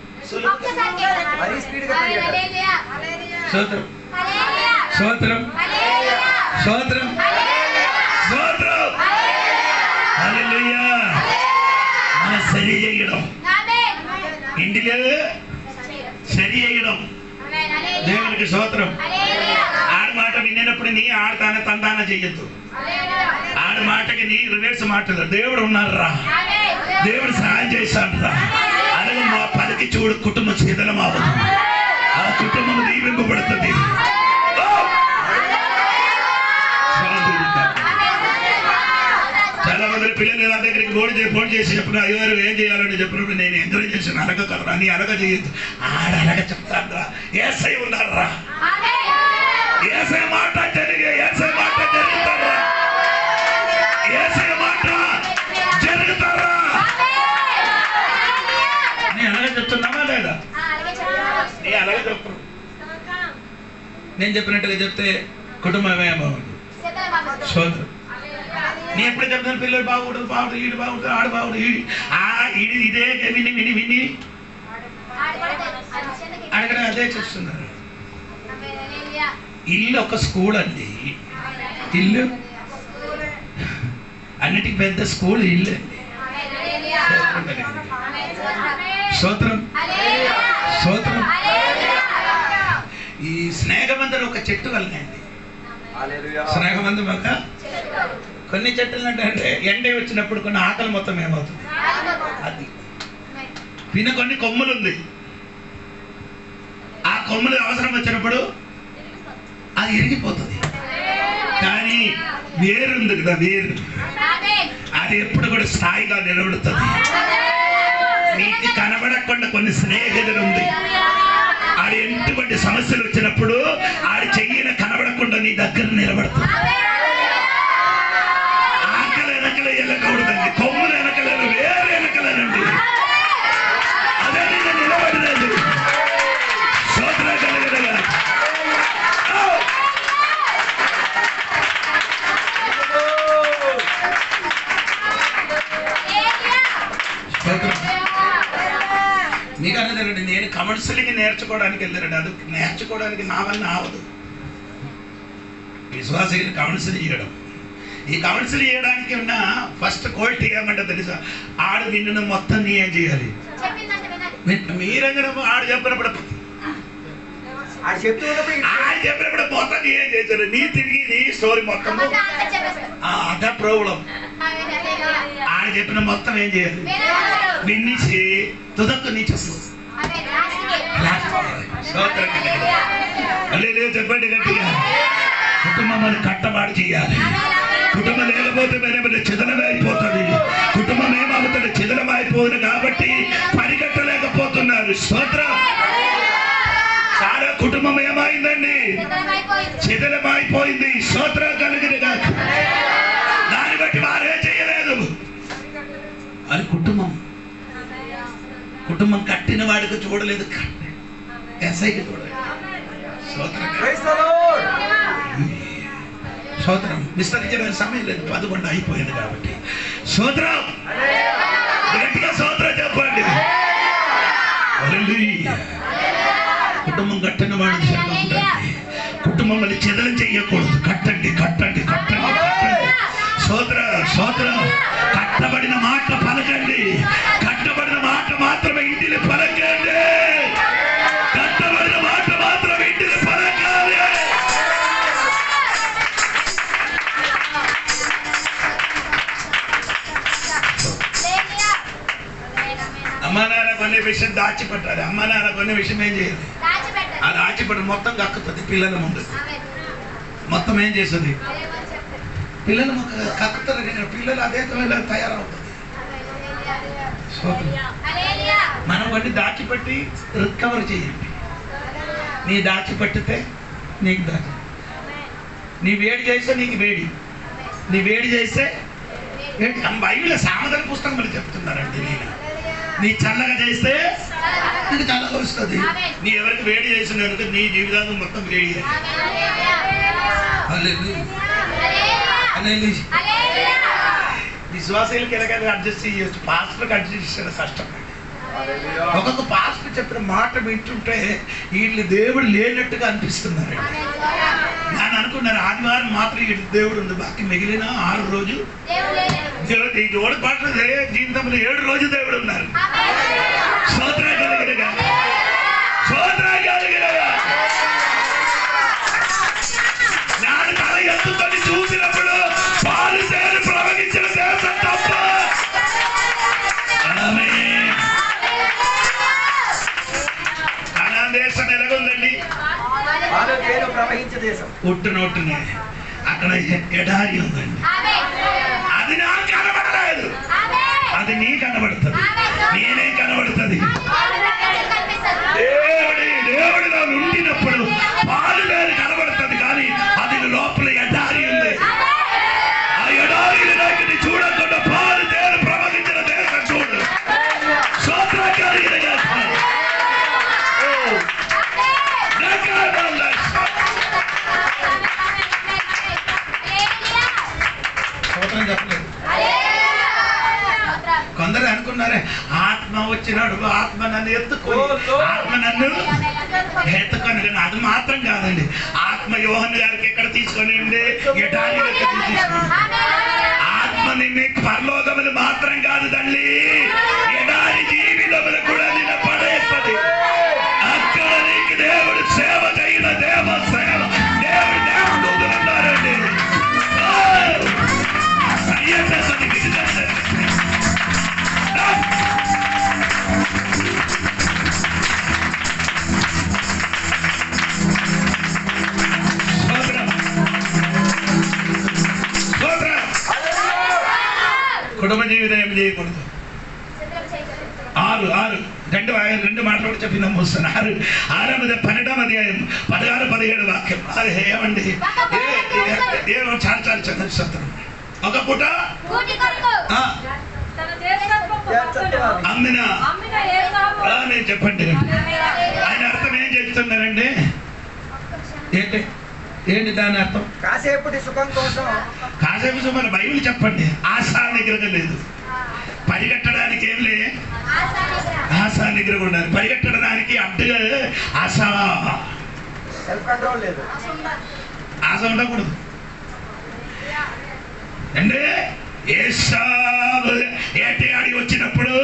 [SPEAKER 4] మరీ స్పీడ్ గా
[SPEAKER 1] స్తోత్రం స్తోత్రం స్తోత్రం స్తోత్రం హల్లెలూయా మన సరి చేయడం ఇంటిలో సరి చేయడం దేవునికి స్తోత్రం ఆడ మాట వినేటప్పుడు నీ ఆడతాన తందాన చెయ్యొద్దు ఆడ మాటకి నీ రివర్స్ మాటలు దేవుడు ఉన్నారా దేవుడు సహాయం చేశాడు రా అలాగే మా పలికి చూడు కుటుంబం శీతలం అవ్వదు ఆ కుటుంబం దీవింపబడుతుంది చాలా మంది పిల్లలు నా దగ్గరికి ఫోన్ చేసి చెప్పిన అయ్యవారు ఏం చేయాలని చెప్పినప్పుడు నేను ఎంకరేజ్ చేశాను. అలగ కలరా నీ అలగ చేయొద్దు, ఆడలగ చెప్తాను రా. ఏసై ఉన్నారా, ఏసై మాట జరిగే, ఏసై మాట జరుగుతారా, ఏసై మాట జరుగుతారా. నీ అలాగే చెప్తున్నావా లేదా? నీ అలాగే చెప్పు. నేను చెప్పినట్టుగా చెప్తే కుటుంబమే బాగుంది. సోదరు నేను ఎప్పుడు చెప్తాను పిల్లలు బాగుంటుంది, బాగుంటుంది, ఈడు బాగుంటుంది, ఆడు బాగుంటుంది, ఈడు ఇదే విని విని విని అడగడ అదే చూస్తున్నారు. ఇల్లు ఒక స్కూల్ అండి. ఇల్లు అన్నిటికీ పెద్ద స్కూల్ ఇల్లు అండి. స్తోత్రం స్తోత్రం. ఈ స్నేహమందరూ ఒక చెట్టు వల్లనండి. స్నేహమందం ఒక కొన్ని చెట్టులు అంటే ఎండ వచ్చినప్పుడు కొన్ని ఆకలి మొత్తం ఏమవుతుంది, అది పిన్న కొన్ని కొమ్ములు ఉంది. ఆ కొమ్ములు అవసరం వచ్చినప్పుడు అది ఇరిగిపోతుంది. కానీ వేరు ఉంది కదా, వేరు అది ఎప్పుడు కూడా స్థాయిగా నిలబడుతుంది. నీకు కనబడకుండా కొన్ని స్నేహితులు ఉంది. ఆడి ఎటువంటి సమస్యలు వచ్చినప్పుడు ఆడి చెయ్యిన కనబడకుండా నీ దగ్గర నిలబడుతుంది. ఆకలి వెనకలు వెళ్ళకూడదండి, కొమ్ములు వెనకలేరు, వేరు వెనకలేనండి. అదే నేను నిలబడినది. స్తోత్రం కలుగునుగాక. మీకు అన్నదండి, నేను కమర్షియల్గా నేర్చుకోవడానికి వెళ్ళానండి. అది నేర్చుకోవడానికి నా వల్ల ఆవదు. విశ్వాసకి కమర్షియల్ చేయడం, ఈ కమర్షియల్ చేయడానికి ఉన్న ఫస్ట్ క్వాలిటీ ఏమంటే తెలుసా? ఆడు నిన్ను మొత్తం నీ ఏం చేయాలి, మీరంగా ఆడు చెప్పినప్పుడు చెప్పినప్పుడు మొత్తం నీ ఏం చేశారు, నీ తిరిగి నీ స్టోరీ మొత్తం అదే ప్రాబ్లం. ఆడు చెప్పిన మొత్తం ఏం చేయాలి, విన్నిసి తుదక్కు నీ చేస్తుంది. చెప్పండి గట్టిగా. కుటుంబం కట్టబాటు చేయాలి. కుటుంబం లేకపోతే మేరేమైనా చిదలమైపోతుంది. కుటుంబం ఏమవుతుంది, చిదలమైపోతుంది. కాబట్టి పరిగెట్టలేకపోతున్నారు. స్తోత్రం. సారా కుటుంబం ఏమైందండి, చిదలమైపోయింది. స్తోత్రం కలిగిన కాదు. దాన్ని బట్టి వారే చేయలేదు. అది కుటుంబం కట్టిన వాడికి చూడలేదు, ఎస్ఐకి చూడలేదు. స్తోత్రం. విస్తరించిన సమయం లేదు, 11 అయిపోయింది కాబట్టి. స్తోత్రం. గట్టిగా స్తోత్రం చెప్పండి. కుటుంబం కట్టిన వాడికి కుటుంబం మళ్ళీ చెదలం చెయ్యకూడదు. కట్టండి కట్టండి కట్టండి కట్టండి. స్తోత్రం. కట్టబడిన మాట పలకండి. కట్టబడిన మాట మాత్రమే ఇంటిని పలకండి. కట్టబడిన మాట మాత్రమే ఇంటిని పలకాలి. అమ్మా నాన్న కొన్ని విషయం దాచిపెట్టాలి. అమ్మా నాన్న కొన్ని విషయం ఏం చేయాలి, అది దాచిపెట్టి మొత్తం కక్కుతుంది. పిల్లల ముందు మొత్తం ఏం చేస్తుంది, పిల్లలు కక్కుతారు. పిల్లలు అదే తయారవుతుంది. మనం వాడిని దాచిపెట్టి రికవర్ చేయండి. నీ దాచిపెట్టితే నీకు దాచి, నీ వేడి చేస్తే నీకు వేడి, నీ వేడి చేస్తే బైబిల్ సామెతల పుస్తకం మరి చెప్తున్నారండి. నీ చల్లగా చేస్తే నీకు చల్లగా వస్తుంది. నీ ఎవరికి వేడి చేసినందుకు నీ జీవితాన్ని మొత్తం వేడి చేయాలి. విశ్వాసాలకి ఎలాగైనా అడ్జస్ట్ చేయొచ్చు. పాస్టర్కి అడ్జస్ట్ చేయడం కష్టం. ఒక్కొక్క పాస్టర్ చెప్పిన మాట వింటుంటే వీళ్ళు దేవుడు లేనట్టుగా అనిపిస్తున్నారండి. నేను అనుకున్నాను ఆదివారం మాత్రం వీళ్ళు దేవుడు ఉంది, బాకి మిగిలిన 6 రోజు ఈ జోడు పాటలు జీవితంలో 7 రోజు దేవుడు ఉన్నారు. స్తోత్రం కలిగినగా, స్తోత్రం కలిగినగా. నాడు తల ఎత్తుకొని చూసినప్పుడు పాలు సేరు ప్రవహించిన దేశం తప్ప. కనాన్ దేశం ఎలాగుందండి, ఒట్టునే అక్కడ ఎడారి ఉందండి. అది నాకు కనబడలేదు. అది నీ కనబడుతుంది, నేనే కనబడుతుంది. దేవుడిలో ఉండినప్పుడు పాలు వేరు కనబడుతుంది, కానీ అది లోపల ఎడారి ఉంది. ఆ ఎడారి చూడకుండా పాలు తేరు ప్రవహించిన దేశం చూడు. చెప్పలేదు. కొందరు అనుకున్నారే ఆత్మ వచ్చినాడు, ఆత్మ నన్ను ఎత్తుకొని, ఆత్మ నన్ను ఎత్తుకొని. అది మాత్రం కాదండి. ఆత్మ యోహన్ గారికి ఎక్కడ తీసుకొని ఎటాలి తీసుకొని, ఆత్మ నిన్ను పరలోకములు మాత్రం కాదు తల్లి, ఎడారి జీవితములు కూడా నిన్ను పడేస్తుంది. అక్కడ నీకు దేవుడు సేవ చేయన దేవ సేవ, దేవుడు దేవుడు ఉన్నారండి. కుటుంబ జీవితం ఏం చేయకూడదు. 6 మాటలు కూడా చెప్పి నమ్మొస్తాను. 6వ అధ్యాయం 16-17 వాక్యం. అది ఏమండి ఏమో చాలా చదువు. ఒక పూట అమ్మినా నేను చెప్పండి. ఆయన అర్థం ఏం చేస్తున్నారండి? ఏంటి దాని అర్థం?
[SPEAKER 4] కాసేపటి సుఖం కోసం.
[SPEAKER 1] కాసేపు సుఖం బైబిల్ చెప్పండి. ఆశా నిగ్రహం లేదు. పరిగెట్టడానికి ఏం లే, ఆశా నిగ్రహం ఉండాలి. పరిగెట్టడానికి అడ్డుగా ఆశ,
[SPEAKER 4] సెల్ఫ్ కంట్రోల్ లేదు.
[SPEAKER 1] ఆశ ఉండకూడదు అండి. ఏసావు ఏటియాడి వచ్చినప్పుడు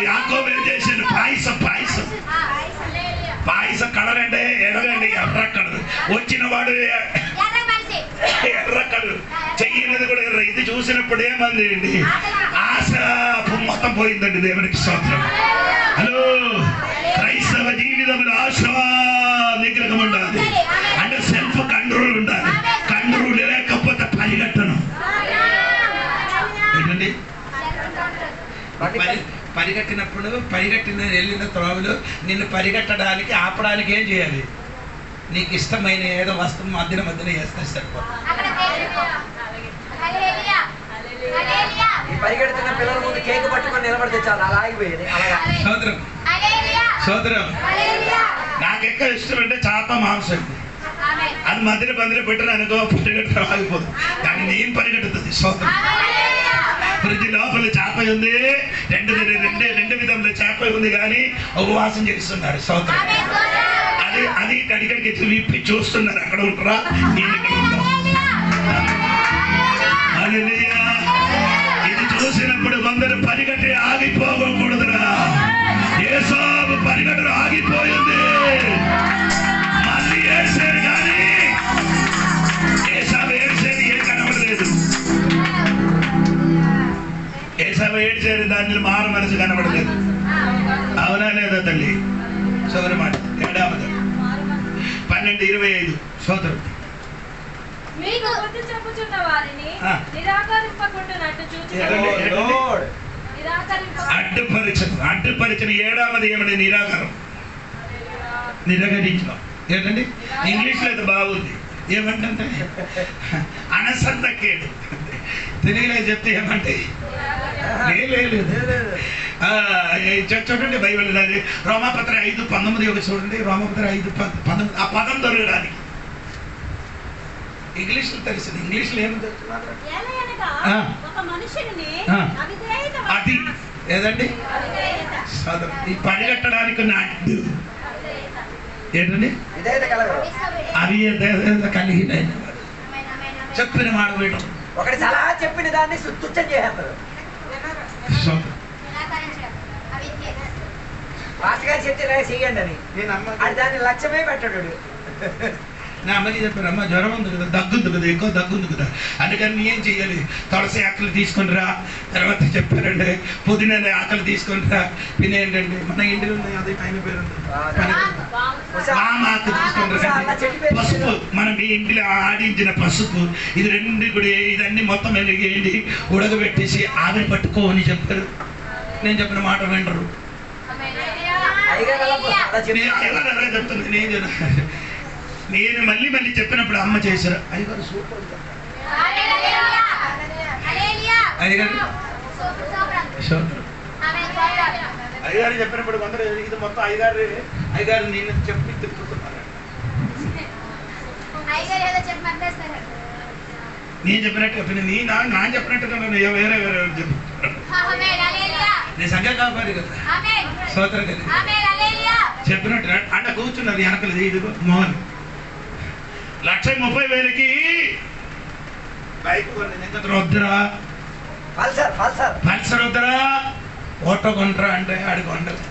[SPEAKER 1] యాకోబు ఏం చేశాడు? పాయసం కలర్ అంటే ఎర్రగండి, ఎర్ర కలర్. వచ్చిన వాడు ఎర్ర కలర్, చెయ్యినది కూడా ఎర్ర. ఇది చూసినప్పుడు ఏమంది అండి? ఆశ మొత్తం పోయిందండి. దేవునికి స్తోత్రం. హలో, క్రైస్తవ జీవితంలో ఆశ నిగ్రహం ఉండాలి. అంటే సెల్ఫ్ కంట్రోల్ ఉండాలి. కంట్రోల్ లేకపోతే పరిగెట్టను. ఏంటండి? పరిగెట్టినప్పుడు వెళ్ళిన త్రోవలు నిన్ను పరిగెట్టడానికి ఆపడానికి ఏం చేయాలి? నీకు ఇష్టమైన ఏదో వస్తువు మధ్యన వేస్తే సరిపోతుంది.
[SPEAKER 4] పరిగెడుతున్న పిల్లల ముందు కేక్ పట్టుకొని నిలబడితే చాలు, అలా ఆగిపోయేది.
[SPEAKER 1] సోదరం సోదరం, నాకు ఎక్కువ ఇష్టం అంటే చేప మాంసం. అది మధ్యన పెట్టిన అనుకో పుట్టగట్టు ఆగిపోదు, కానీ నేను పరిగెట్టుతుంది. సోదరం, ఫ్రిడ్జ్ లోపల చేప ఉంది, రెండు విధంలో చేప ఉంది, కానీ ఉపవాసం చేస్తున్నారు. సోదరం, అది కడిగడికి విప్పి చూస్తున్నారు. అక్కడ ఉంటారా, నేను ఇక్కడ ఉంటా. ఇది చూసినప్పుడు కొందరు పరిగెట్టి ఆగిపోకూడదురా. ఏసావు పరిగెట్టలు ఆగిపోయింది, మళ్ళీ ఏడ్చారు. కానీ ఏసావు ఏడ్చేది ఏం కనబడలేదు. ఏసావు ఏడ్చేది దాన్ని మారు మనసు కనబడలేదు. అవునా లేదా తల్లి? సోదరు మాట 7వ 12:25. సోదరు,
[SPEAKER 2] మీకు బుద్ధి చెప్పుచున్న వారిని నిరాకరింపకుండానట్టు చూచి
[SPEAKER 1] అడ్డుపరిచిన 7వది ఏమండి? నిరాకరించడం. ఏంటండి? ఇంగ్లీష్ లో అయితే బాగుంది. ఏమంటే అనసంతకేడు. తెలుగులో చెప్తే ఏమంటే లేదు. చూడండి బైబిల్ రోమాపత్ర 5:19 చూడండి. రోమాపత్ర 5:19 ఆ పదం దొరకడానికి ఇంగ్లీష్ లో తెలిసింది. ఇంగ్లీష్ లో ఏమి అది ఏదండి? ఈ పరిగెట్టడానికి ఉన్న అడ్డు ఏంటండి? అవి కలిగిన చెప్పిన మాట వేయడం.
[SPEAKER 4] ఒకటి సలహా చెప్పిన దాన్ని తుచ్చం చేస్తారు. పాస్టర్ గారు చెప్తే చెయ్యండి అని, అది దాన్ని లక్ష్యమే పెట్టడు.
[SPEAKER 1] నా అమ్మకి చెప్పారు, అమ్మ జ్వరం ఉంది కదా, దగ్గుంది కదా, ఎక్కువ దగ్గుంది కదా, అందుకని నీ ఏం చెయ్యాలి, తులసి ఆకులు తీసుకొని రా. తర్వాత చెప్పారండి పుదీనా ఆకులు తీసుకొని రా. పిన్ని ఏంటండి మన ఇంటిలో ఉన్నాయి, అదే ఆయన పేరు ఆకు తీసుకొని రా. పసుపు, మనం మీ ఇంటిలో ఆడించిన పసుపు, ఇది రెండు కూడా ఇదన్నీ మొత్తం వెలిగేయండి, ఉడకబెట్టేసి ఆవిరి పట్టుకో అని చెప్పారు. నేను చెప్పిన మాట వింటరు. చెప్తుంది నేను మళ్ళీ మళ్ళీ చెప్పినప్పుడు అమ్మ చేశారు. అయ్యగారు సూపర్, అయ్యగారు చెప్పినప్పుడు కొందరు ఇది మొత్తం అయ్యగారు నేను చెప్పి తిప్పుతున్నారు. నేను చెప్పినట్టు నీ నా చెప్పినట్టుగా వేరే వేరే చెప్తారు. నేను సంఖ్య కాపాడు కదా, సోదరు కదా చెప్పినట్టు అంట కూర్చున్నది వెనకలది. ఇదిగో మోహన్ 1,30,000కి బైక్ కొన్నది. వద్దురా పల్సర్ వద్దురా, ఓటో కొంటరా అంటే ఆడికి వండదు.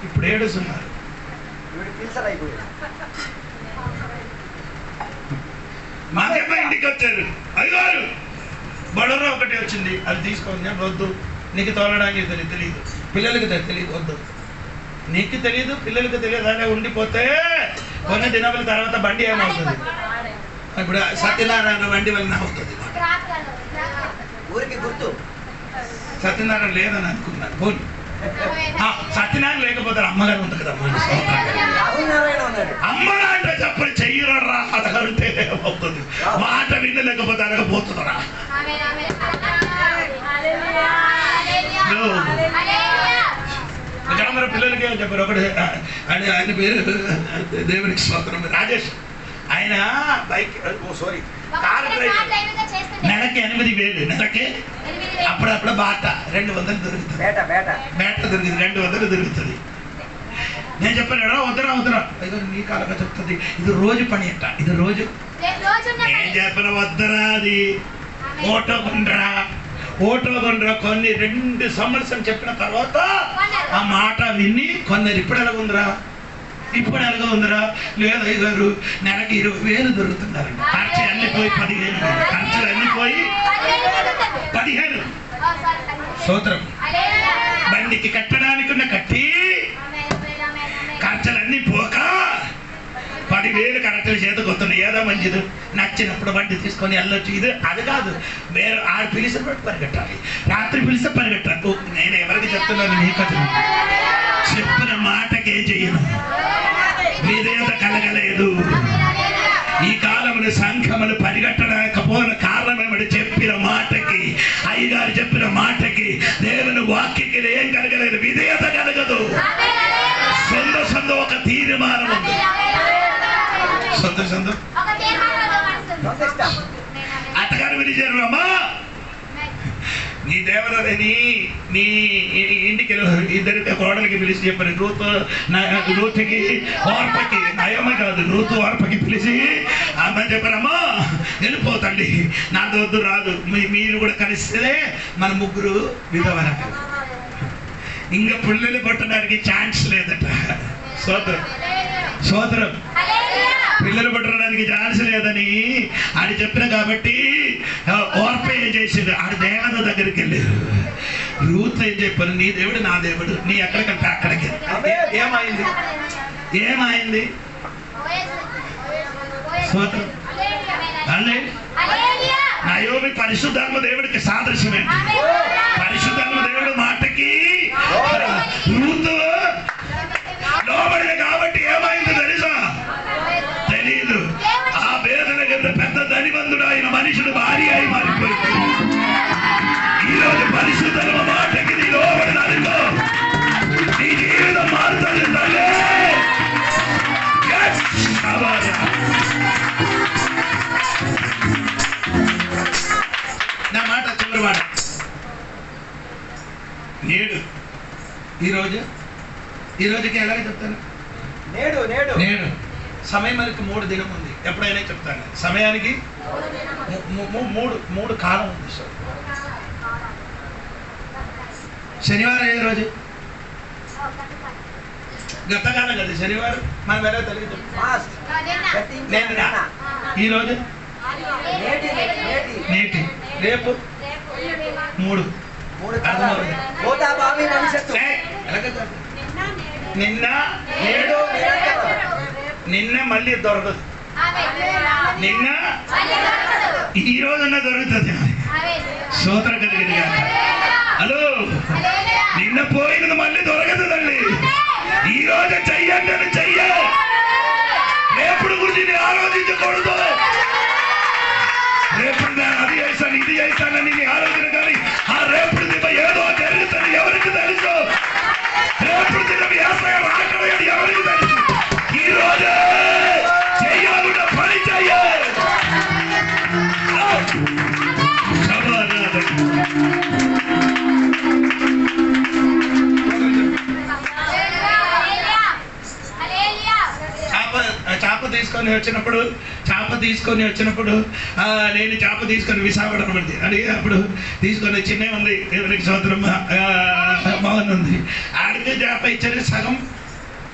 [SPEAKER 1] ఇప్పుడు ఏడుస్తున్నారు. మాకేమో ఇంటికి వచ్చారు, అయ్యారు బడలో ఒకటి వచ్చింది, అది తీసుకోండి. వద్దు, నీకు తోలడానికి తెలియదు, పిల్లలకి తెలియదు, వద్దు. నీకు తెలియదు, పిల్లలకి తెలియదు, అలా ఉండిపోతే కొన్ని దినముల తర్వాత బండి ఏమవుతుంది? ఇప్పుడు సత్యనారాయణ బండి వలన అవుతుంది.
[SPEAKER 4] ఊరికి గుర్తు
[SPEAKER 1] సత్యనారాయణ లేదని అనుకున్నాను. పోనీ సత్యనారాయణ లేకపోతే అమ్మగారు ఉంటుంది కదా, అమ్మగా అంటే చెప్పని చెయ్యరా అదగలితే అవుతుంది. మాట వినలేకపోతే అడగపోతుందరా. ఇక్కడ మరి పిల్లలకి ఏమని చెప్పారు, ఒకటి ఆయన పేరు దేవునికి స్తోత్రం రాజేష్. ఆయన బైక్ కారు డ్రైవర్. నెలకి 8,000, నెలకి అప్పుడప్పుడు బాట 200 దొరుకుతుంది, బేట దొరుకుతుంది, 200 దొరుకుతుంది. నేను చెప్పాను వద్దరా అయ్యో నీ కాలంగా చెప్తుంది, ఇది రోజు పని అంట, ఇది రోజు. నేను చెప్పిన వద్దరా, అది ఓటో కొండ్రా కొన్ని 2 సంవత్సరం చెప్పిన తర్వాత ఆ మాట విని కొందరు ఇప్పుడు ఎలాగుందిరా లేదా అయ్యగారు నెలకి 20,000 దొరుకుతున్నారండి. ఖర్చు అన్ని పోయి 15,000, ఖర్చులు అన్ని పోయి 15. సూత్రం బండికి కట్టడానికి ఉన్న కట్టి ఖర్చులన్నీ పోక 10,000 కరెక్టులు చేతికి వస్తున్నాయి. ఏదో మంచిది, నచ్చినప్పుడు బండి తీసుకొని వెళ్ళొచ్చు. ఇది అది కాదు, వేరే ఆడు పిలిచినప్పుడు పరిగెట్టాలి, రాత్రి పిలిస్తే పరిగెట్టాలి. నేను ఎవరికి చెప్తున్నాను, నీ కథ చెప్పిన మాటకే చెయ్యను, విధేయత కలగలేదు. ఈ కాలంలో సంఘములు పరిగెట్టలేకపోయిన కారణం ఏమిటి? చెప్పిన మాటకి, అయ్యగారు చెప్పిన మాటకి, దేవుని వాక్యకి ఏం కలగలేదు, విధేయత కలగదు. సొంత ఒక తీర్మానం ఉంది. సొంత అత్తగారు పిలిచారు, అమ్మా నీ దేవరని నీ ఇంటికి 2 కోడలకి పిలిచి చెప్పారు. రూతుకి ఓర్పకి, నయమ కాదు, రూతు ఓర్పకి పిలిచి అమ్మని చెప్పారమ్మా వెళ్ళిపోతండి, నా వద్దు రాదు, మీరు కూడా కలిస్తే మన ముగ్గురు విధవరట. ఇంకా పుల్లలు కొట్టడానికి ఛాన్స్ లేదట. సోదరం పిల్లలు పట్టడానికి ఛాన్స్ లేదని ఆడు చెప్పిన కాబట్టి ఓర్ప ఏం చేసేది, ఆడు దేవత దగ్గరికి వెళ్ళారు. రూత్ ఏం చెప్పారు, నీ దేవుడు నా దేవుడు, నీ ఎక్కడికంటే అక్కడికి. ఏమైంది సోదరం? నయోమి పరిశుద్ధాత్మ దేవుడికి సాదృశ్యమేంటి? పరిశుద్ధాత్మ దేవుడు మాటకి రూతు లోబడి కాబట్టి ఏమైంది తెలుసా? తెలీదు. ఆ వేదన కింద పెద్ద ధనివంతుడు ఆయన మనుషుడు భార్య అయి మారిపోయింది. ఈరోజు పరిశుద్ధమ మాటకి నీ లోబడినానుకో నీ జీవితం మారుతుంది. తల్లే నా మాట చివరి మాట. నేడు ఈ రోజుకి ఎలాగ చెప్తాను, నేడు సమయం మనకి 3 దినం ఉంది. ఎప్పుడైనా చెప్తాను, సమయానికి 3 కాలం ఉంది. సార్ శనివారం ఏ రోజు? గతకాలం కదా శనివారం మనం ఎలా తెలియదు.
[SPEAKER 4] Fast.
[SPEAKER 1] నిన్న ఈరోజు నేటి రేపు 3
[SPEAKER 4] భూతాభావి భవిష్యత్తు.
[SPEAKER 1] నిన్న నేడు నిన్న మళ్ళీ దొరకదు. నిన్న ఈ రోజున దొరుకుతుంది. స్తోత్ర కలిగింది. హలో, నిన్న పోయినది మళ్ళీ దొరకదు తల్లి. ఈ రోజు చెయ్యండి అని చెయ్య. రేపుడు గురించి ఆలోచించకూడదు. రేపుడు నేను అది చేస్తాను ఇది చేస్తానని నీ ఆలోచన కానీ ఆ రేపుడు దిన ఏదో జరుగుతుంది ఎవరికి తెలుసు. రేపుడు దిన రాకడని ఎవరికి తెలుసు. ఈ రోజు చెయ్యాలన్న పని చెయ్య. చేప తీసుకొని వచ్చినప్పుడు నేను చేప తీసుకొని విశాఖపట్నం పడింది అని అప్పుడు తీసుకొని చిన్న ఉంది ఎవరికి సోదరం బాగుంది. ఆడికి చేప ఇచ్చారు సగం.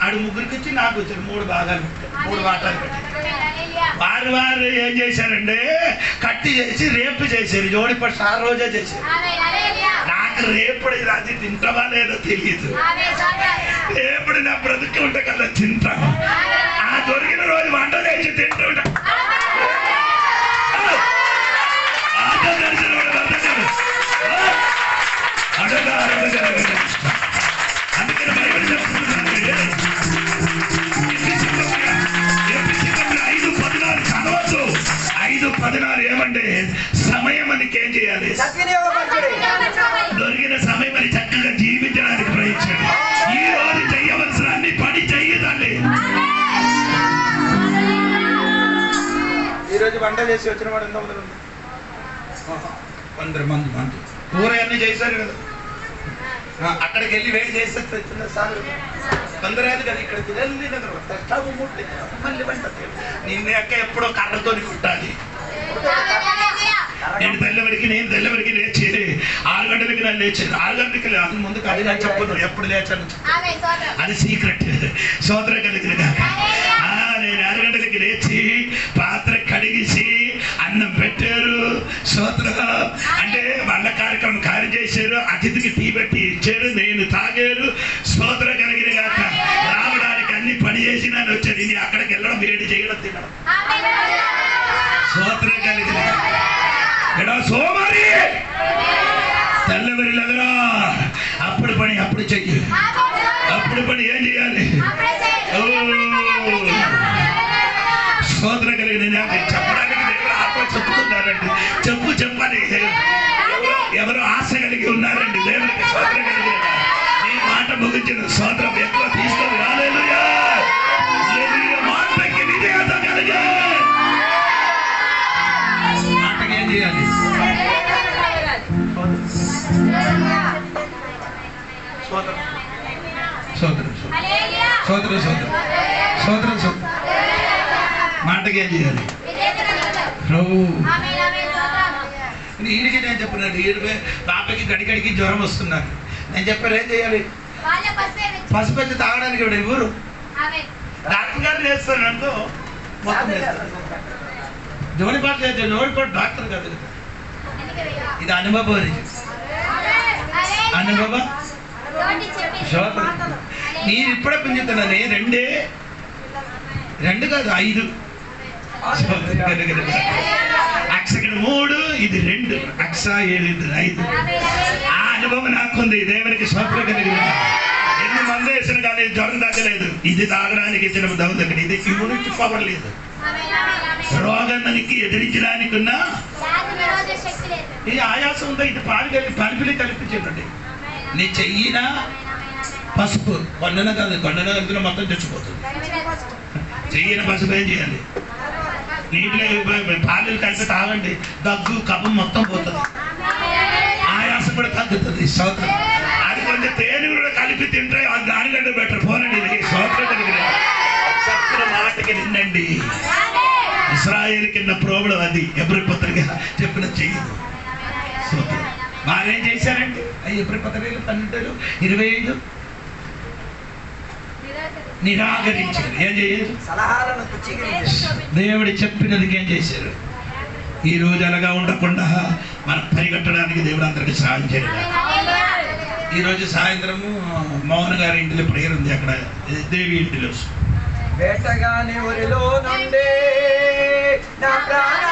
[SPEAKER 1] ఆడు ముగ్గురికి వచ్చి నాకు వచ్చారు 3 భాగాలు 3 వాటాలు పెట్టి. వారు ఏం చేశారంటే కట్టి చేసి రేపు చేశారు. జోడిపట్టు ఆ రోజే చేశారు. నాకు రేపుడు అది తింటావా లేదో తెలియదు. రేపుడు నా బ్రతుకు ఉంటే కదా తింటాను. ఆ దొరికిన రోజు వంట చేసి తింటుంటా. అందుకని బైబిల్ చెప్తున్నాను 5:14 చదవద్దు. 5:14 ఏమంటే సమయం మనకి ఏం చేయాలి? దొరికిన సమయం అని చక్కగా జీవించడానికి ప్రయత్నించండి. ఈ రోజు చెయ్యవలసిన అన్ని పని చెయ్యదండి. ఈరోజు వంట చేసి వచ్చిన వాడు ఎంతమంది? 100 మంది. కూర అన్ని చేశారు కదా. అక్కడికి వెళ్ళి వేడి చేస్తే తెచ్చిన సార్ 100 కదా. ఇక్కడికి వెళ్ళి స్టవ్ ముట్టి మళ్ళీ వంట. నిన్న అక్క ఎప్పుడో కర్రతో కుట్టాలి. నేను తెల్లవరికి లేచి 6 గంటలకి నేను లేచాను. 6 గంటలకి అది ముందుకు అది నేను చెప్పను ఎప్పుడు లేచాను. అది సీక్రెట్. సోదర కలిగిన నేను 6 గంటలకి లేచి పాత్ర కడిగేసి అన్నం పెట్టారు. సోదర అంటే వాళ్ళ కార్యం చేశారు. అతిథికి టీ పెట్టి ఇచ్చారు. నేను తాగారు. సోదర కలిగిన కాక రావడానికి అన్ని పని చేసి నేను వచ్చాను. నేను అక్కడికి వెళ్ళడం వేడి చేయడం తినడం. సోదర కలిగిన సోమరి తెల్లవరి లగరా అప్పుడు పని అప్పుడు చెయ్యి. అప్పుడు పని ఏం చేయాలి? సోదర కలిగిన చెప్పడానికి దేవుడు ఆత్మ చెప్పుతున్నారండి. చెప్పని ఎవరు ఆశ కలిగి ఉన్నారండి దేవుడికి. సోదర కలిగిన నీ మాట ముగించిన సోదరం ఎక్కువ తీసుకొని హల్లెలూయా. మాటకి విధేయత కలిగే మాటకి ఏం చేయాలి? మాటకి ఏం చేయాలి? ఈడికి నేను చెప్పినాడు. పాపకి గడిగడికి జ్వరం వస్తున్నారు. నేను చెప్పాను ఏం చేయాలి? పసుపు వచ్చి తాగడానికి ఇవ్వడు ఎవరు. డాక్టర్ గారు చేస్తాను అనుకో మొత్తం జోడిపాటు డాక్టర్ కాదు. ఇది అనుభవం. అనుభవం నేను ఇప్పుడే పుంజుతున్నాను. 2 కాదు 5. అక్షర 3 ఇది 2 అక్ష 7 ఇది 5. ఆ అనుభవం నాకుంది. దేవునికి స్తోత్రం కలిగిన ఎన్ని మంది వేసిన కానీ జ్వరం తగ్గలేదు. ఇది తాగడానికి ఇచ్చిన దౌర్జన్యం. ఇది ఇమ్యూనిటీ పవర్ లేదు. రోగానికి ఎదిరించడానికి ఉన్న ఈ ఆయాసం ఉందో ఇది పాలిపిలి కల్పించండి. నీ చెయ్యిన పసుపు కొండన కాదు. కొండన అందులో మొత్తం తెచ్చిపోతుంది. చెయ్యిన పసుపు ఏం చేయాలి? నీటిలో పాలు కలిపి తాగండి. దగ్గు కఫం మొత్తం పోతుంది. ఆయాసం కూడా తగ్గుతుంది. స్తోత్రం. అది కొంచెం తేనె కూడా కలిపి తింటే దానికంటే బెటర్. పోనండి. స్తోత్రం కలిగిన సత్య మాటకి నిండండి. ఇశ్రాయేలు కింద ప్రోబ్లం అది. ఎబ్రీ పత్రిక చెప్పిన చెయ్యదు. స్తోత్రం. వారేం చేశారండి? ఎబ్రీ పత్రికలు 12:25 నిరాకరించారు. ఏం చేయాలి?
[SPEAKER 4] సలహాలను పుచ్చుకునేశారు.
[SPEAKER 1] దేవుడు చెప్పినది ఏం చేశారు? ఈ రోజు అలాగా ఉండకుండా మనం పరిగెట్టడానికి దేవుడు అందరికి సహాయం చేయాలి. ఈ రోజు సాయంత్రము మోహన్ గారి ఇంటిలో ప్రేయర్ ఉంది, అక్కడ దేవి ఇంటిలో.
[SPEAKER 4] వేటగాని ఊరిలో నుండి నా ప్రాణ